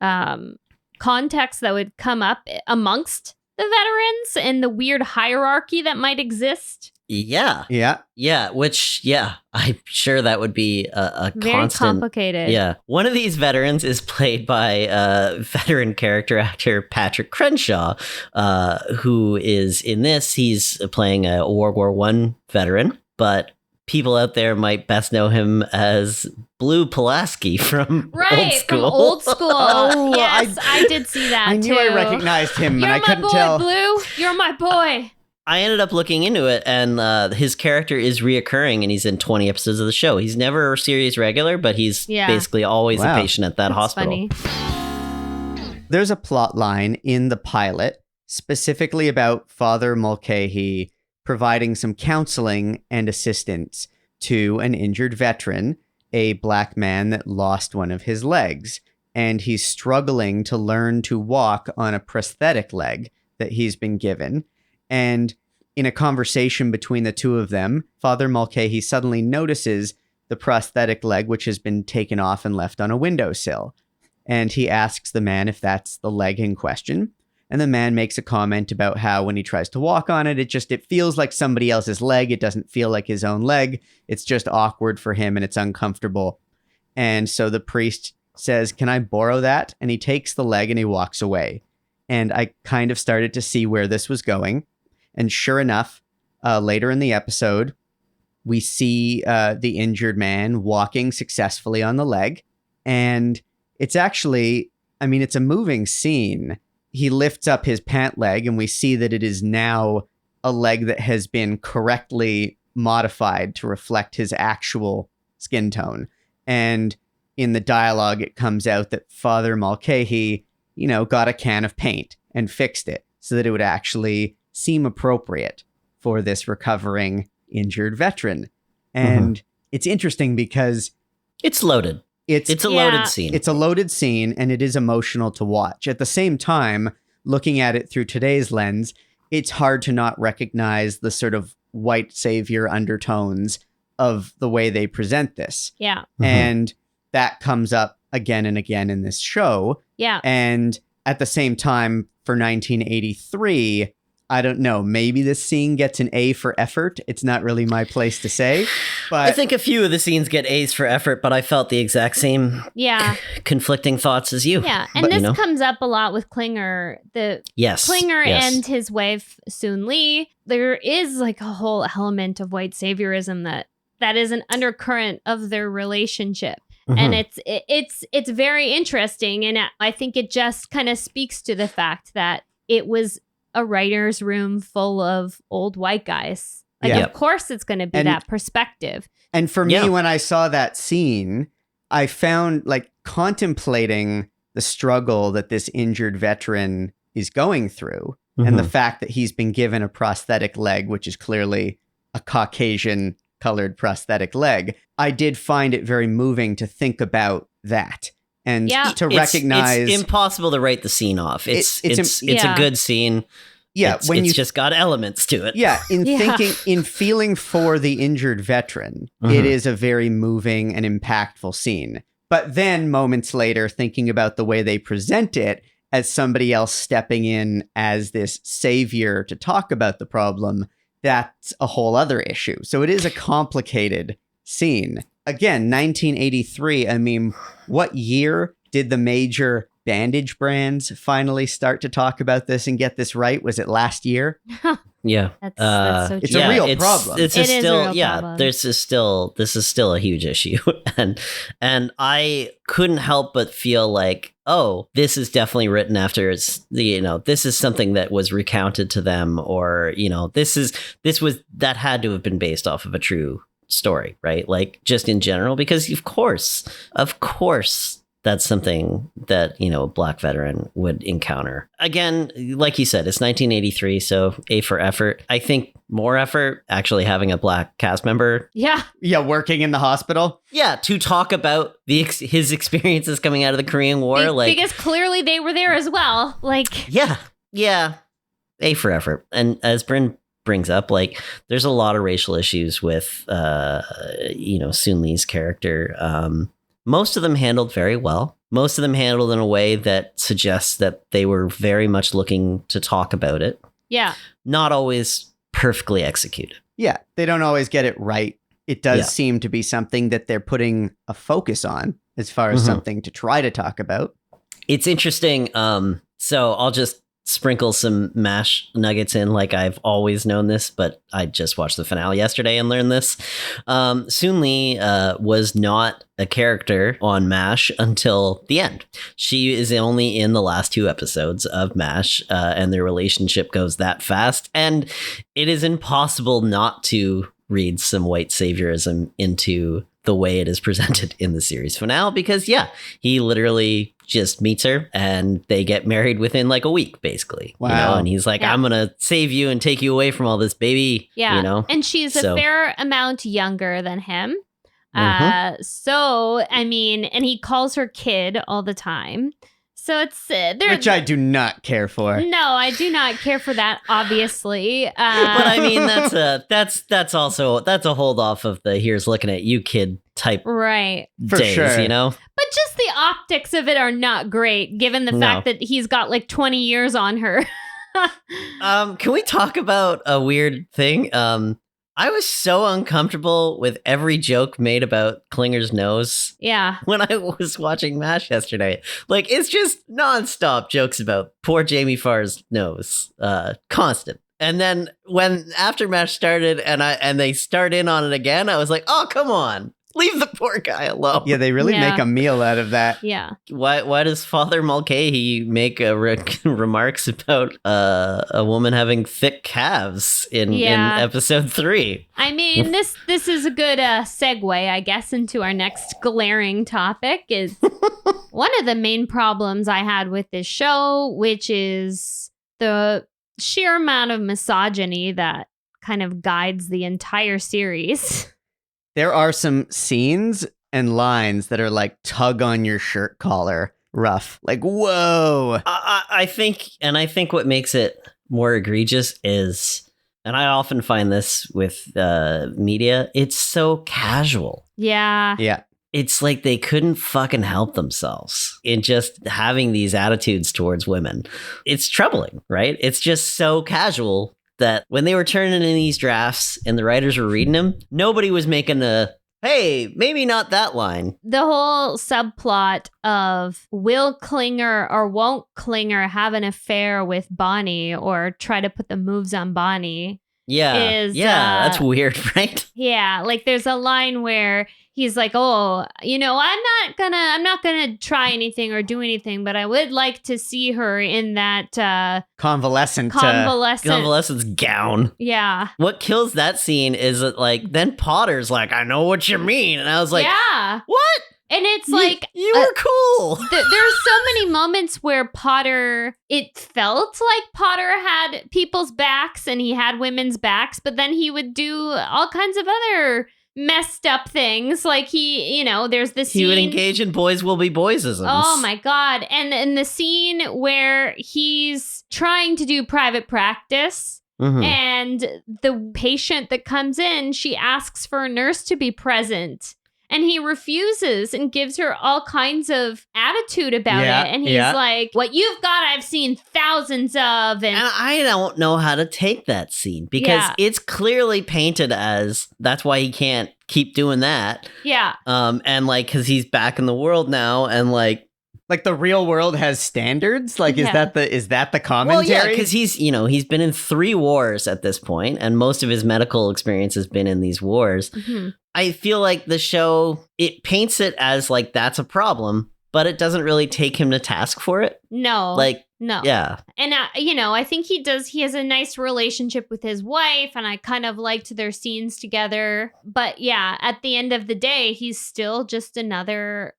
Speaker 3: context that would come up amongst the veterans and the weird hierarchy that might exist?
Speaker 2: Yeah. Which, I'm sure that would be a
Speaker 3: very
Speaker 2: constant.
Speaker 3: Complicated.
Speaker 2: Yeah. One of these veterans is played by veteran character actor Patrick Crenshaw, who is in this. He's playing a World War I veteran, but people out there might best know him as Blue Pulaski from Old School.
Speaker 3: From Old School. Yes, I did see that.
Speaker 1: I knew I recognized him,
Speaker 3: and
Speaker 1: I couldn't tell.
Speaker 3: Blue. You're my boy.
Speaker 2: I ended up looking into it, and his character is reoccurring, and he's in 20 episodes of the show. He's never a series regular, but he's basically always a patient at that hospital.
Speaker 3: Funny.
Speaker 1: There's a plot line in the pilot specifically about Father Mulcahy providing some counseling and assistance to an injured veteran, a black man that lost one of his legs, and he's struggling to learn to walk on a prosthetic leg that he's been given. And in a conversation between the two of them, Father Mulcahy suddenly notices the prosthetic leg, which has been taken off and left on a windowsill. And he asks the man if that's the leg in question. And the man makes a comment about how when he tries to walk on it, it feels like somebody else's leg. It doesn't feel like his own leg. It's just awkward for him and it's uncomfortable. And so the priest says, "Can I borrow that?" And he takes the leg and he walks away. And I kind of started to see where this was going. And sure enough, later in the episode, we see the injured man walking successfully on the leg. And it's actually, it's a moving scene. He lifts up his pant leg and we see that it is now a leg that has been correctly modified to reflect his actual skin tone. And in the dialogue, it comes out that Father Mulcahy, got a can of paint and fixed it so that it would actually seem appropriate for this recovering injured veteran. And it's interesting because
Speaker 2: it's loaded. It's a loaded scene.
Speaker 1: It's a loaded scene and it is emotional to watch. At the same time, looking at it through today's lens, it's hard to not recognize the sort of white savior undertones of the way they present this.
Speaker 3: Yeah.
Speaker 1: And that comes up again and again in this show.
Speaker 3: Yeah.
Speaker 1: And at the same time, for 1983, I don't know, maybe this scene gets an A for effort. It's not really my place to say. But
Speaker 2: I think a few of the scenes get A's for effort, but I felt the exact same conflicting thoughts as you.
Speaker 3: Yeah, and this comes up a lot with Klinger. Klinger and his wife, Soon Lee. There is like a whole element of white saviorism that is an undercurrent of their relationship. And it's very interesting. And I think it just kind of speaks to the fact that it was a writer's room full of old white guys. Of course it's going to be that perspective.
Speaker 1: And for me, when I saw that scene, I found contemplating the struggle that this injured veteran is going through and the fact that he's been given a prosthetic leg, which is clearly a Caucasian colored prosthetic leg. I did find it very moving to think about that. And to recognize...
Speaker 2: It's impossible to write the scene off. It's a good scene.
Speaker 1: Yeah.
Speaker 2: It's just got elements to it.
Speaker 1: Yeah. In feeling for the injured veteran, it is a very moving and impactful scene. But then moments later, thinking about the way they present it as somebody else stepping in as this savior to talk about the problem, that's a whole other issue. So it is a complicated scene. Again, 1983, what year did the major bandage brands finally start to talk about this and get this right? Was it last year?
Speaker 2: Yeah.
Speaker 3: That's so true.
Speaker 1: It's a real problem.
Speaker 3: It is a real problem.
Speaker 2: This is still a huge issue. and I couldn't help but feel like oh, this is definitely written after this is something that was recounted to them, or, that had to have been based off of a true story, right? Like, just in general, because of course, that's something that, a Black veteran would encounter. Again, like you said, it's 1983, so A for effort. I think more effort actually having a Black cast member.
Speaker 3: Yeah,
Speaker 1: working in the hospital.
Speaker 2: Yeah, to talk about his experiences coming out of the Korean War.
Speaker 3: Because clearly they were there as well. Like,
Speaker 2: yeah, A for effort. And as Brynn brings up, like, there's a lot of racial issues with, Soon Lee's character. Most of them handled very well. Most of them handled in a way that suggests that they were very much looking to talk about it.
Speaker 3: Yeah.
Speaker 2: Not always perfectly executed.
Speaker 1: Yeah, they don't always get it right. It does seem to be something that they're putting a focus on as far as something to try to talk about.
Speaker 2: It's interesting. So I'll just sprinkle some MASH nuggets in, like I've always known this, but I just watched the finale yesterday and learned this. Soon Lee was not a character on MASH until the end. She is only in the last 2 episodes of MASH, and their relationship goes that fast. And it is impossible not to read some white saviorism into the way it is presented in the series finale, because he literally just meets her and they get married within like a week, basically.
Speaker 1: Wow.
Speaker 2: And he's like, I'm gonna save you and take you away from all this, baby.
Speaker 3: And she's a fair amount younger than him. So I mean, and he calls her kid all the time. So it's
Speaker 1: which I do not care for.
Speaker 3: No, I do not care for that, obviously.
Speaker 2: But I mean, that's a hold off of the here's looking at you, kid type
Speaker 3: right
Speaker 1: for
Speaker 2: days,
Speaker 1: sure.
Speaker 3: But just the optics of it are not great, given the fact that he's got like 20 years on her.
Speaker 2: Can we talk about a weird thing? I was so uncomfortable with every joke made about Klinger's nose.
Speaker 3: Yeah.
Speaker 2: When I was watching MASH yesterday. Like, it's just nonstop jokes about poor Jamie Farr's nose. Constant. And then when AfterMASH started and they start in on it again, I was like, oh, come on. Leave the poor guy alone.
Speaker 1: Yeah, they really make a meal out of that.
Speaker 3: Yeah.
Speaker 2: Why does Father Mulcahy make remarks about a woman having thick calves in episode 3?
Speaker 3: I mean, this is a good segue, I guess, into our next glaring topic. Is one of the main problems I had with this show, which is the sheer amount of misogyny that kind of guides the entire series.
Speaker 1: There are some scenes and lines that are like tug on your shirt collar rough. Like, whoa.
Speaker 2: I think what makes it more egregious is, and I often find this with media, it's so casual.
Speaker 3: Yeah.
Speaker 1: Yeah.
Speaker 2: It's like they couldn't fucking help themselves in just having these attitudes towards women. It's troubling, right? It's just so casual that when they were turning in these drafts and the writers were reading them, nobody was making hey, maybe not that line.
Speaker 3: The whole subplot of will Klinger or won't Klinger have an affair with Bonnie or try to put the moves on Bonnie.
Speaker 2: That's weird, right?
Speaker 3: Yeah, like there's a line where he's like, oh, I'm not gonna try anything or do anything, but I would like to see her in that
Speaker 1: convalescence
Speaker 2: gown.
Speaker 3: Yeah.
Speaker 2: What kills that scene is that, like, then Potter's like, I know what you mean. And I was like,
Speaker 3: yeah.
Speaker 2: What?
Speaker 3: And it's like...
Speaker 2: You were cool.
Speaker 3: There's so many moments where Potter... It felt like Potter had people's backs and he had women's backs, but then he would do all kinds of other messed up things. Like there's the scene...
Speaker 2: He would engage in boys will be boysisms.
Speaker 3: Oh my God. And the scene where he's trying to do private practice... Mm-hmm. And the patient that comes in, she asks for a nurse to be present. And he refuses and gives her all kinds of attitude about it. And he's like, what you've got, I've seen thousands of. And
Speaker 2: I don't know how to take that scene because it's clearly painted as that's why he can't keep doing that.
Speaker 3: Yeah.
Speaker 2: And like, because he's back in the world now and like
Speaker 1: the real world has standards. Like, is that the commentary?
Speaker 2: Well, yeah, because he's been in 3 wars at this point, and most of his medical experience has been in these wars. Mm-hmm. I feel like the show, it paints it as like that's a problem, but it doesn't really take him to task for it.
Speaker 3: No.
Speaker 2: Like,
Speaker 3: no.
Speaker 2: Yeah.
Speaker 3: And, I think he has a nice relationship with his wife, and I kind of liked their scenes together. But yeah, at the end of the day, he's still just another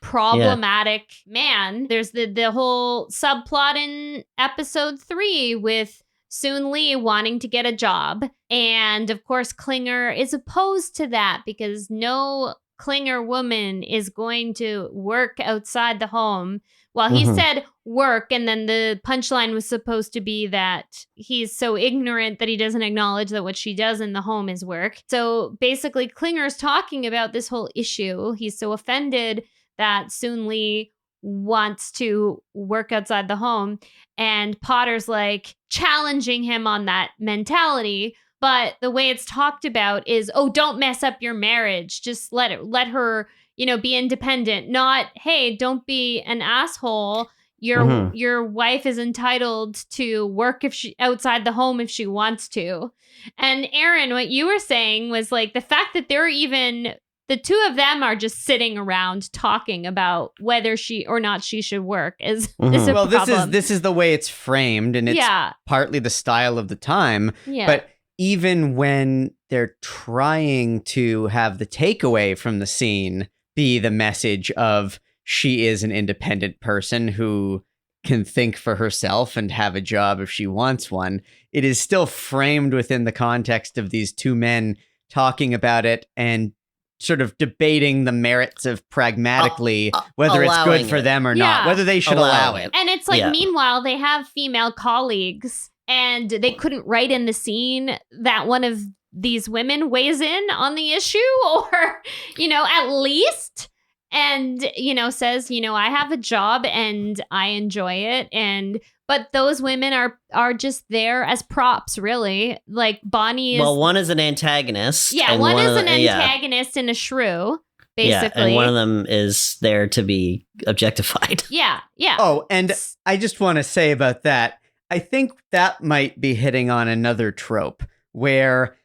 Speaker 3: problematic man. There's the whole subplot in episode 3 with Soon Lee wanting to get a job. And of course, Klinger is opposed to that because no Klinger woman is going to work outside the home. Well, he said work, and then the punchline was supposed to be that he's so ignorant that he doesn't acknowledge that what she does in the home is work. So basically, Klinger's talking about this whole issue. He's so offended that Soon Lee wants to work outside the home, and Potter's like challenging him on that mentality. But the way it's talked about is, oh, don't mess up your marriage. Just let her, be independent. Not, hey, don't be an asshole. Your wife is entitled to work outside the home if she wants to. And Aaron, what you were saying was like the fact that the two of them are just sitting around talking about whether she or not she should work is a problem.
Speaker 1: This is the way it's framed, and it's partly the style of the time.
Speaker 3: Yeah.
Speaker 1: But even when they're trying to have the takeaway from the scene be the message of she is an independent person who can think for herself and have a job if she wants one, it is still framed within the context of these two men talking about it and sort of debating the merits of pragmatically whether it's good for them or not, whether they should allow it.
Speaker 3: And it's like, meanwhile, they have female colleagues, and they couldn't write in the scene that one of these women weighs in on the issue, or, at least, and, says, I have a job and I enjoy it. But those women are just there as props, really. Like Bonnie is...
Speaker 2: Well, one is an antagonist.
Speaker 3: Yeah, one is an antagonist and a shrew, basically.
Speaker 2: Yeah, and one of them is there to be objectified.
Speaker 3: Yeah.
Speaker 1: Oh, and I just want to say about that, I think that might be hitting on another trope where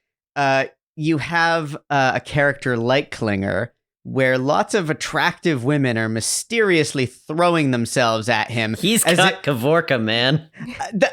Speaker 1: you have a character like Klinger, where lots of attractive women are mysteriously throwing themselves at him.
Speaker 2: He's got Kavorka, man.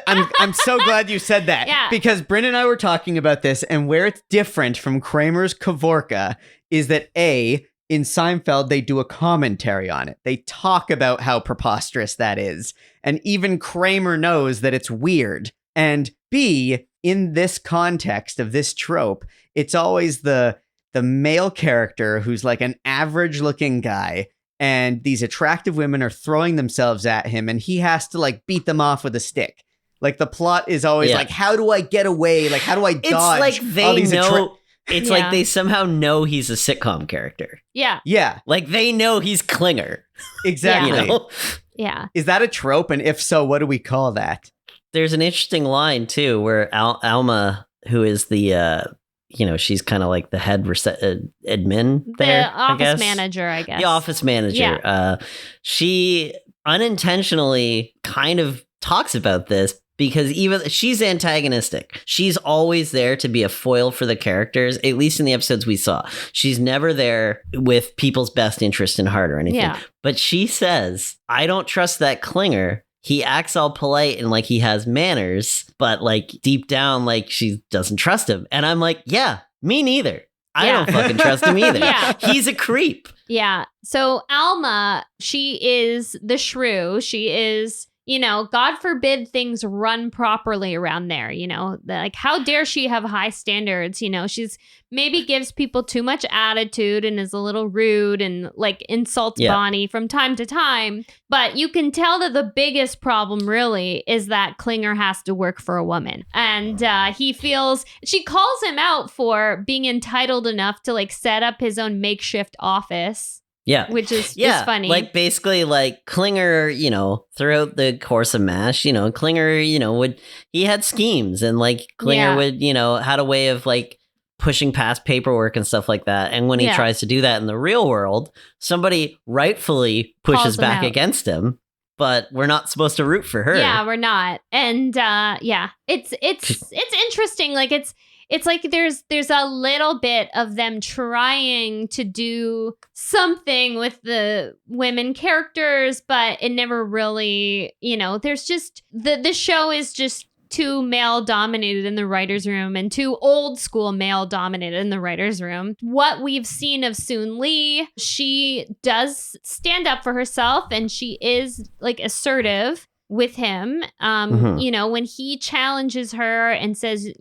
Speaker 1: I'm so glad you said that.
Speaker 3: Yeah.
Speaker 1: Because Brynn and I were talking about this, and where it's different from Kramer's Kavorka is that in Seinfeld, they do a commentary on it. They talk about how preposterous that is. And even Kramer knows that it's weird. And B, in this context of this trope, it's always the male character who's like an average looking guy, and these attractive women are throwing themselves at him, and he has to like beat them off with a stick. Like the plot is always like, how do I get away? Like, how do I dodge?
Speaker 2: It's like they know. It's like they somehow know he's a sitcom character.
Speaker 3: Yeah.
Speaker 1: Yeah.
Speaker 2: Like they know he's Klinger.
Speaker 1: Exactly.
Speaker 3: Yeah.
Speaker 1: Is that a trope? And if so, what do we call that?
Speaker 2: There's an interesting line too, where Alma, who is the, she's kind of like the head admin there.
Speaker 3: The office manager, I guess.
Speaker 2: The office manager.
Speaker 3: Yeah.
Speaker 2: She unintentionally kind of talks about this because even she's antagonistic. She's always there to be a foil for the characters, at least in the episodes we saw. She's never there with people's best interest in heart or anything.
Speaker 3: Yeah.
Speaker 2: But she says, I don't trust that Klinger. He acts all polite and like he has manners, but like deep down, like she doesn't trust him. And I'm like, yeah, me neither. I don't fucking trust him either. He's a creep.
Speaker 3: Yeah. So Alma, she is the shrew. She is, God forbid things run properly around there, like how dare she have high standards? She's maybe gives people too much attitude and is a little rude and like insults Bonnie from time to time. But you can tell that the biggest problem really is that Klinger has to work for a woman. And she calls him out for being entitled enough to like set up his own makeshift office.
Speaker 2: Yeah.
Speaker 3: Which is funny.
Speaker 2: Like basically like Klinger, throughout the course of MASH, Klinger, he had schemes and like Klinger would, had a way of like pushing past paperwork and stuff like that. And when he tries to do that in the real world, somebody rightfully pushes back against him. But we're not supposed to root for her.
Speaker 3: Yeah, we're not. And it's interesting. Like it's like there's a little bit of them trying to do something with the women characters, but it never really, there's just the show is just too male dominated in the writer's room and too old school male dominated in the writer's room. What we've seen of Soon Lee, she does stand up for herself and she is like assertive with him. When he challenges her and says,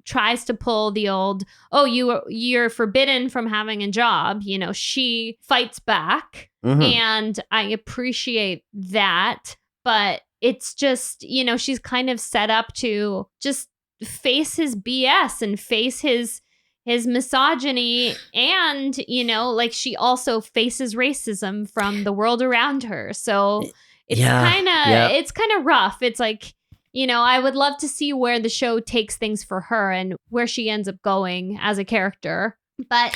Speaker 3: tries to pull the old, oh, you're forbidden from having a job, she fights back. And I appreciate that. But it's just, she's kind of set up to just face his BS and face his misogyny. And, she also faces racism from the world around her. So it's kind of rough. It's like, I would love to see where the show takes things for her and where she ends up going as a character. But,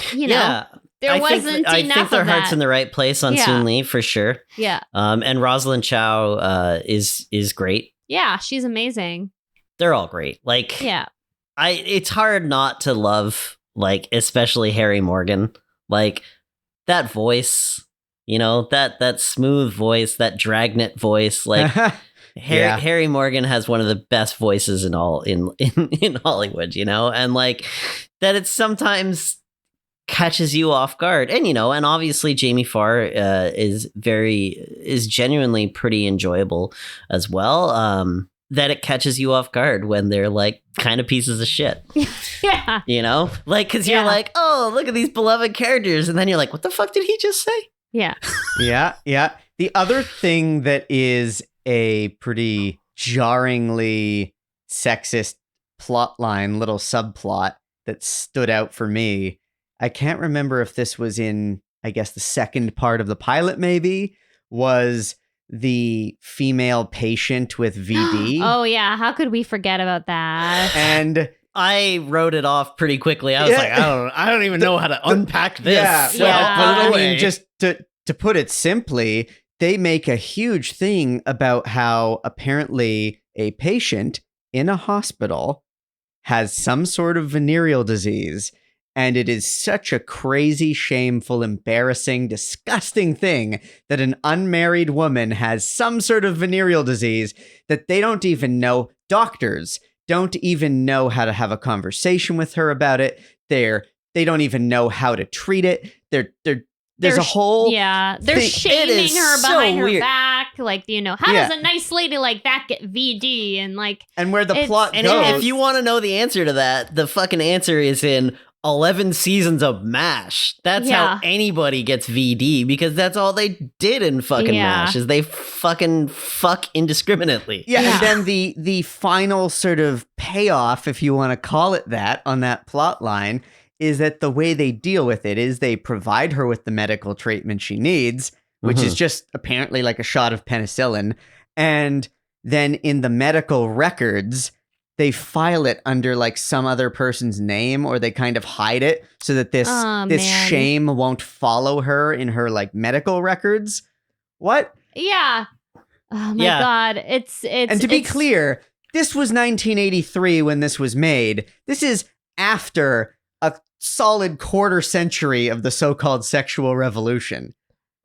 Speaker 3: there wasn't enough of that.
Speaker 2: I think their heart's in the right place on Soon Lee, for sure.
Speaker 3: Yeah.
Speaker 2: And Rosalind Chow is great.
Speaker 3: Yeah, she's amazing.
Speaker 2: They're all great. Like, it's hard not to love, like, especially Harry Morgan. Like, that voice, that smooth voice, that dragnet voice, like... Harry Morgan has one of the best voices in Hollywood, and like that it sometimes catches you off guard. And and obviously Jamie Farr is genuinely pretty enjoyable as well. That it catches you off guard when they're like kind of pieces of shit.
Speaker 3: Yeah.
Speaker 2: Like cuz you're like, "Oh, look at these beloved characters." And then you're like, "What the fuck did he just say?"
Speaker 3: Yeah.
Speaker 1: Yeah. The other thing that is a pretty jarringly sexist plot line, little subplot that stood out for me. I can't remember if this was in, I guess, the second part of the pilot, maybe, was the female patient with VD.
Speaker 3: Oh, yeah. How could we forget about that?
Speaker 1: And
Speaker 2: I wrote it off pretty quickly. I was like, I don't even know how to unpack this.
Speaker 1: Yeah.
Speaker 2: So
Speaker 1: I mean, just to put it simply, they make a huge thing about how apparently a patient in a hospital has some sort of venereal disease. And it is such a crazy, shameful, embarrassing, disgusting thing that an unmarried woman has some sort of venereal disease that they don't even know. Doctors don't even know how to have a conversation with her about it. They don't even know how to treat it. There's a whole
Speaker 3: they're shaming her behind her back, like how does a nice lady like that get VD and
Speaker 1: where the plot goes.
Speaker 2: And if you want to know the answer to that, the fucking answer is in 11 seasons of MASH. That's how anybody gets VD, because that's all they did in fucking MASH is they fucking fuck indiscriminately.
Speaker 1: Yeah, and then the final sort of payoff, if you want to call it that, on that plot line is that the way they deal with it is they provide her with the medical treatment she needs, which is just apparently like a shot of penicillin. And then in the medical records, they file it under like some other person's name, or they kind of hide it so that this shame won't follow her in her like medical records. What?
Speaker 3: Yeah. Oh my God. It's
Speaker 1: and to be clear, this was 1983 when this was made. This is after a solid quarter century of the so-called sexual revolution.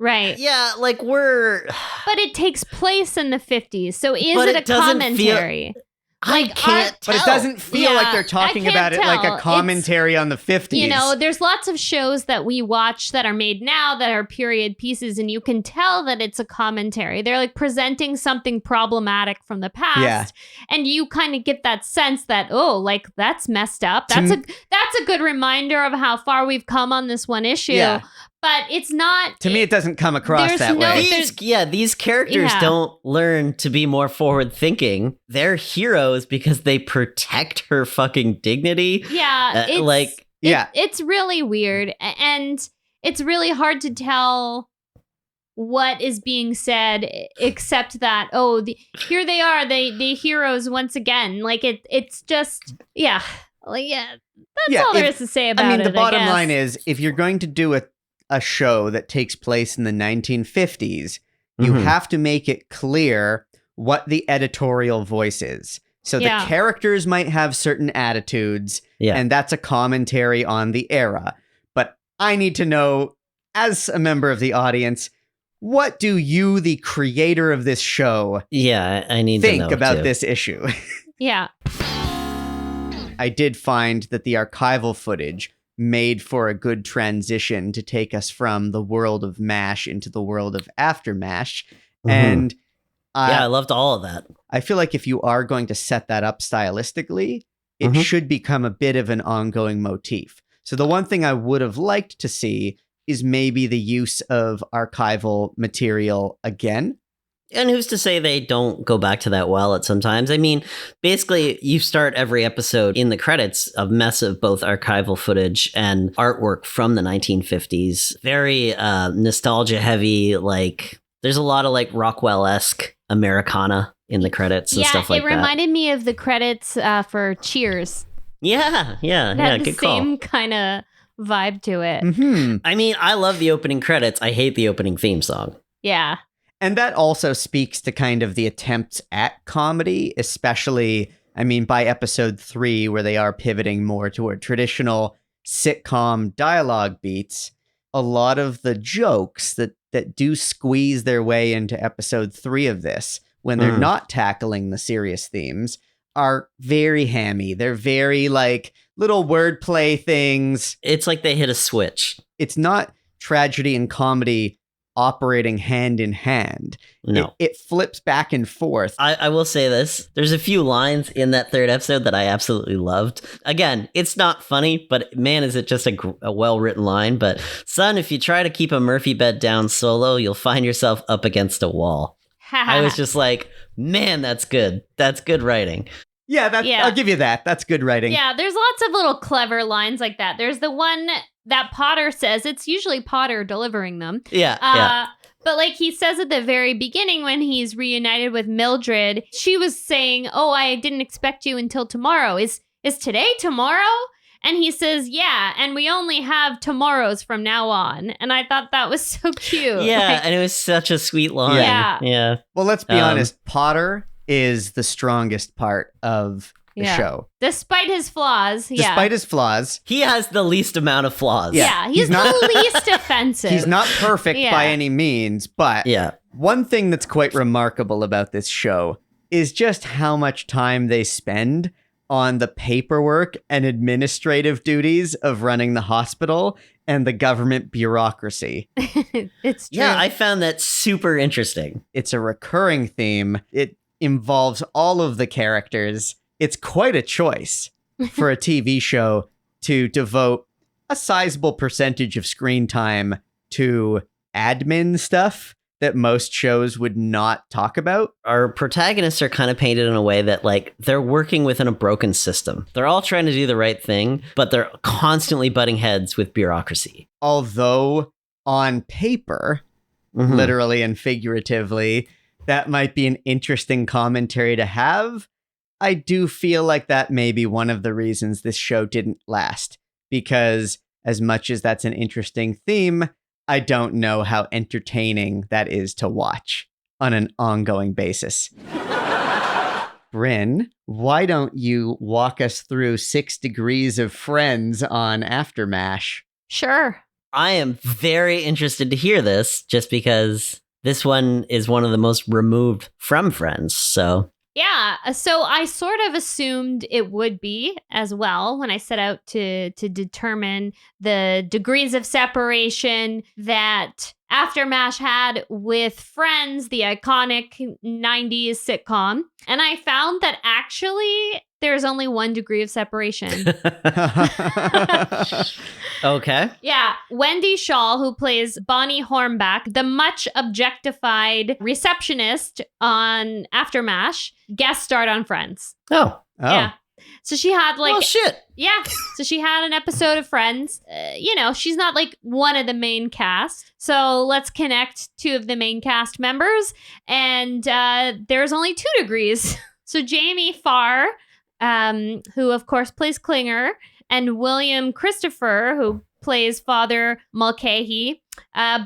Speaker 3: Right.
Speaker 2: Yeah, like
Speaker 3: But it takes place in the 50s, so is it a commentary?
Speaker 2: I can't tell.
Speaker 1: But it doesn't feel like they're talking about it like a commentary on the 50s.
Speaker 3: There's lots of shows that we watch that are made now that are period pieces, and you can tell that it's a commentary. They're like presenting something problematic from the past, and you kind of get that sense that, like that's messed up. That's a good reminder of how far we've come on this one issue. Yeah. But it's not...
Speaker 1: To me, it doesn't come across that way.
Speaker 2: These characters don't learn to be more forward-thinking. They're heroes because they protect her fucking dignity.
Speaker 3: Yeah, it's really weird. And it's really hard to tell what is being said, except that, here they are, the heroes once again. Like, it's just... Yeah. Like, that's all there is to say about it, I
Speaker 1: mean, the bottom line is, if you're going to do a show that takes place in the 1950s, you have to make it clear what the editorial voice is. So
Speaker 3: Yeah.
Speaker 1: the characters might have certain attitudes,
Speaker 2: Yeah.
Speaker 1: and that's a commentary on the era. But I need to know, as a member of the audience, what do you, the creator of this show,
Speaker 2: Yeah, I need to
Speaker 1: think
Speaker 2: know
Speaker 1: about
Speaker 2: too.
Speaker 1: this issue?
Speaker 3: Yeah.
Speaker 1: I did find that the archival footage made for a good transition to take us from the world of MASH into the world of AfterMASH.
Speaker 2: Mhm.
Speaker 1: And
Speaker 2: Yeah, I loved all of that.
Speaker 1: I feel like if you are going to set that up stylistically, it
Speaker 2: Mhm.
Speaker 1: should become a bit of an ongoing motif. So the one thing I would have liked to see is maybe the use of archival material again.
Speaker 2: And who's to say they don't go back to that well at sometimes? I mean, basically, you start every episode in the credits of mess of both archival footage and artwork from the 1950s. Very nostalgia heavy. Like, there's a lot of like Rockwell-esque Americana in the credits and stuff like
Speaker 3: it reminded me of the credits for Cheers.
Speaker 2: that. Yeah,
Speaker 3: It had the
Speaker 2: good call.
Speaker 3: same kind of vibe to it.
Speaker 1: Mm-hmm.
Speaker 2: I mean, I love the opening credits. I hate the opening theme song.
Speaker 3: Yeah.
Speaker 1: And that also speaks to kind of the attempts at comedy, especially, I mean, by episode 3, where they are pivoting more toward traditional sitcom dialogue beats. A lot of the jokes that do squeeze their way into episode 3 of this, when they're not tackling the serious themes, are very hammy. They're very like little wordplay things.
Speaker 2: It's like they hit a switch.
Speaker 1: It's not tragedy and comedy operating hand in hand.
Speaker 2: No.
Speaker 1: It flips back and forth.
Speaker 2: I will say this. There's a few lines in that third episode that I absolutely loved. Again, it's not funny, but man, is it just a well-written line. But son, if you try to keep a Murphy bed down solo, you'll find yourself up against a wall. I was just like, man, that's good. That's good writing.
Speaker 1: Yeah, I'll give you that. That's good writing.
Speaker 3: Yeah, there's lots of little clever lines like that. There's the one that Potter says. It's usually Potter delivering them.
Speaker 2: Yeah.
Speaker 3: But like he says at the very beginning when he's reunited with Mildred, she was saying, "Oh, I didn't expect you until tomorrow. Is today tomorrow?" And he says, "Yeah, and we only have tomorrows from now on." And I thought that was so cute.
Speaker 2: Yeah,
Speaker 3: Like,
Speaker 2: and it was such a sweet line. Yeah.
Speaker 1: Well, let's be honest. Potter is the strongest part of the show.
Speaker 3: Despite his flaws.
Speaker 1: Despite his flaws.
Speaker 2: He has the least amount of flaws.
Speaker 3: Yeah, he's the least offensive.
Speaker 1: He's not perfect by any means, but one thing that's quite remarkable about this show is just how much time they spend on the paperwork and administrative duties of running the hospital and the government bureaucracy.
Speaker 3: It's true.
Speaker 2: Yeah, I found that super interesting.
Speaker 1: It's a recurring theme. It involves all of the characters. It's quite a choice for a TV show to devote a sizable percentage of screen time to admin stuff that most shows would not talk about.
Speaker 2: Our protagonists are kind of painted in a way that like they're working within a broken system. They're all trying to do the right thing, but they're constantly butting heads with bureaucracy.
Speaker 1: Although on paper, literally and figuratively, that might be an interesting commentary to have. I do feel like that may be one of the reasons this show didn't last, because as much as that's an interesting theme, I don't know how entertaining that is to watch on an ongoing basis. Brynn, why don't you walk us through 6 Degrees of Friends on AfterMASH?
Speaker 3: Sure.
Speaker 2: I am very interested to hear this just because this one is one of the most removed from Friends, so...
Speaker 3: Yeah, so I sort of assumed it would be as well when I set out to determine the degrees of separation that AfterMASH had with Friends, the iconic 90s sitcom. And I found that actually there's only 1 degree of separation.
Speaker 2: Okay.
Speaker 3: Yeah. Wendy Shaw, who plays Bonnie Hornback, the much objectified receptionist on AfterMASH, guest starred on Friends.
Speaker 2: Oh.
Speaker 3: Yeah. So she had like...
Speaker 2: Well, shit.
Speaker 3: Yeah. So she had an episode of Friends. She's not like one of the main cast. So let's connect 2 of the main cast members. And there's only 2 degrees. So Jamie Farr, who of course plays Klinger, and William Christopher, who plays Father Mulcahy,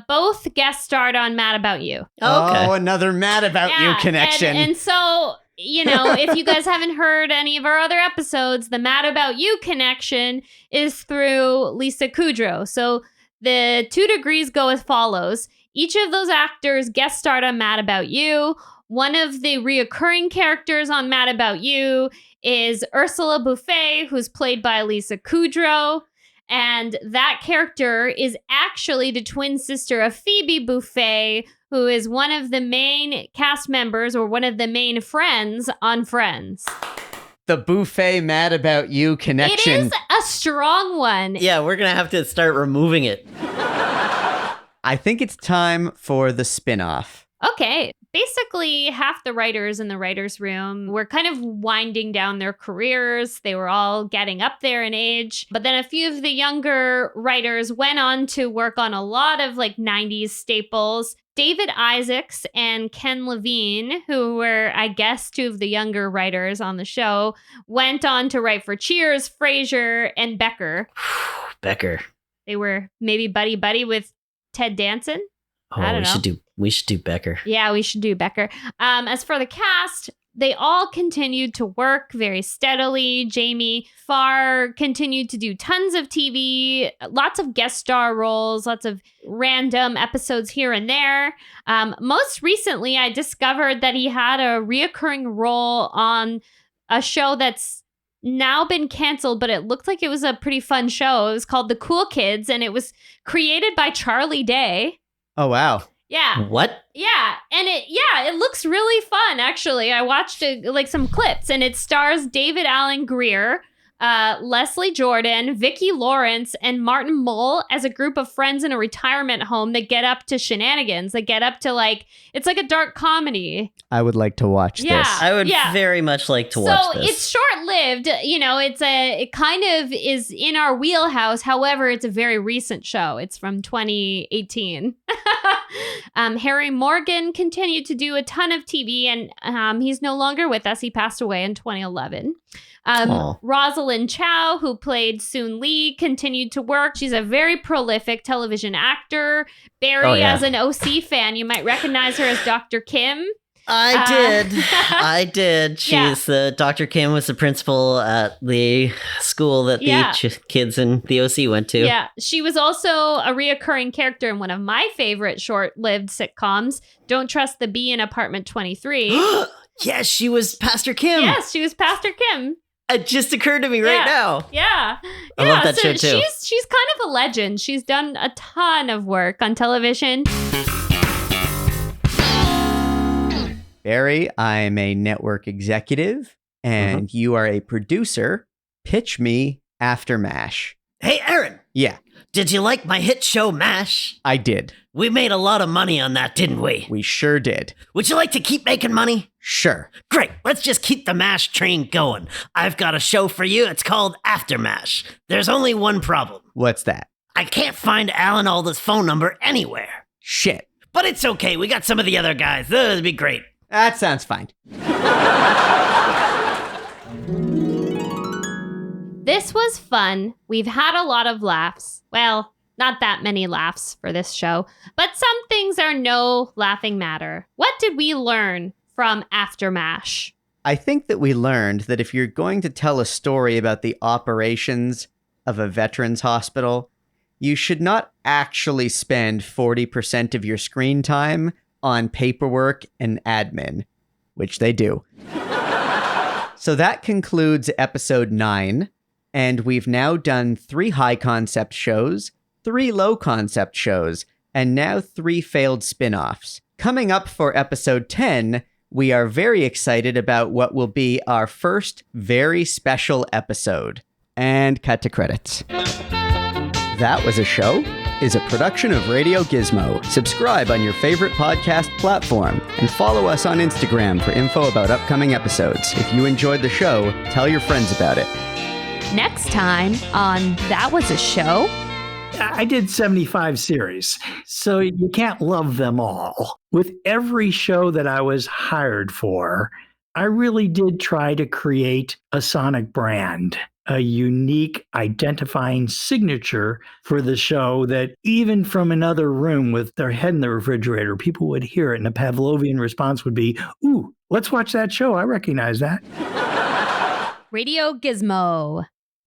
Speaker 3: Both guest starred on Mad About You.
Speaker 2: Oh, okay.
Speaker 1: Oh, another Mad About You connection.
Speaker 3: And so, if you guys haven't heard any of our other episodes, the Mad About You connection is through Lisa Kudrow. So the 2 degrees go as follows. Each of those actors guest starred on Mad About You. One of the reoccurring characters on Mad About You is Ursula Buffet, who's played by Lisa Kudrow. And that character is actually the twin sister of Phoebe Buffet, who is one of the main cast members or one of the main friends on Friends.
Speaker 1: The Buffet Mad About You connection.
Speaker 3: It is a strong one.
Speaker 2: Yeah, we're going to have to start removing it.
Speaker 1: I think it's time for the spinoff.
Speaker 3: Okay. Basically, half the writers in the writer's room were kind of winding down their careers. They were all getting up there in age. But then a few of the younger writers went on to work on a lot of 90s staples. David Isaacs and Ken Levine, who were, I guess, 2 of the younger writers on the show, went on to write for Cheers, Frasier, and Becker.
Speaker 2: Becker.
Speaker 3: They were maybe buddy-buddy with Ted Danson.
Speaker 2: Oh,
Speaker 3: I don't know.
Speaker 2: We should do Becker.
Speaker 3: Yeah, we should do Becker. As for the cast, they all continued to work very steadily. Jamie Farr continued to do tons of TV, lots of guest star roles, lots of random episodes here and there. Most recently, I discovered that he had a reoccurring role on a show that's now been canceled, but it looked like it was a pretty fun show. It was called The Cool Kids, and it was created by Charlie Day.
Speaker 1: Oh, wow.
Speaker 3: Yeah.
Speaker 2: What?
Speaker 3: Yeah. And it looks really fun, actually. I watched some clips, and it stars David Alan Grier, Leslie Jordan, Vicki Lawrence, and Martin Mull as a group of friends in a retirement home that get up to shenanigans. They get up to it's like a dark comedy.
Speaker 1: I would like to watch this.
Speaker 2: I would very much like to watch this.
Speaker 3: So it's short-lived. It kind of is in our wheelhouse. However, it's a very recent show. It's from 2018. Harry Morgan continued to do a ton of TV, and he's no longer with us. He passed away in 2011. Rosalind Chow, who played Soon Lee, continued to work. She's a very prolific television actor. Barry, as an OC fan, you might recognize her as Dr. Kim.
Speaker 2: I did. She's Dr. Kim was the principal at the school that the kids in the OC went to.
Speaker 3: Yeah. She was also a reoccurring character in one of my favorite short-lived sitcoms, Don't Trust the Bee in Apartment 23.
Speaker 2: Yes, she was Pastor Kim.
Speaker 3: Yes, she was Pastor Kim.
Speaker 2: It just occurred to me right now.
Speaker 3: Yeah.
Speaker 2: I love that show too.
Speaker 3: She's kind of a legend. She's done a ton of work on television.
Speaker 1: Barry, I'm a network executive, and you are a producer. Pitch me AfterMASH.
Speaker 2: Hey, Aaron.
Speaker 1: Yeah.
Speaker 2: Did you like my hit show, MASH?
Speaker 1: I did.
Speaker 2: We made a lot of money on that, didn't we?
Speaker 1: We sure did.
Speaker 2: Would you like to keep making money?
Speaker 1: Sure.
Speaker 2: Great. Let's just keep the MASH train going. I've got a show for you. It's called AfterMASH. There's only one problem.
Speaker 1: What's that?
Speaker 2: I can't find Alan Alda's phone number anywhere.
Speaker 1: Shit.
Speaker 2: But it's okay. We got some of the other guys. That'd be great.
Speaker 1: That sounds fine.
Speaker 3: This was fun. We've had a lot of laughs. Well, not that many laughs for this show, but some things are no laughing matter. What did we learn from AfterMASH?
Speaker 1: I think that we learned that if you're going to tell a story about the operations of a veterans hospital, you should not actually spend 40% of your screen time on paperwork and admin, which they do. So that concludes episode 9, and we've now done 3 high concept shows, 3 low concept shows, and now 3 failed spin-offs. Coming up for episode 10, we are very excited about what will be our first very special episode. And cut to credits. That Was a Show is a production of Radio Gizmo. Subscribe on your favorite podcast platform and follow us on Instagram for info about upcoming episodes. If you enjoyed the show, tell your friends about it.
Speaker 3: Next time on That Was a Show.
Speaker 4: I did 75 series, so you can't love them all. With every show that I was hired for, I really did try to create a sonic brand. a unique identifying signature for the show that even from another room with their head in the refrigerator, people would hear it and a Pavlovian response would be, ooh, let's watch that show. I recognize that.
Speaker 3: Radio Gizmo.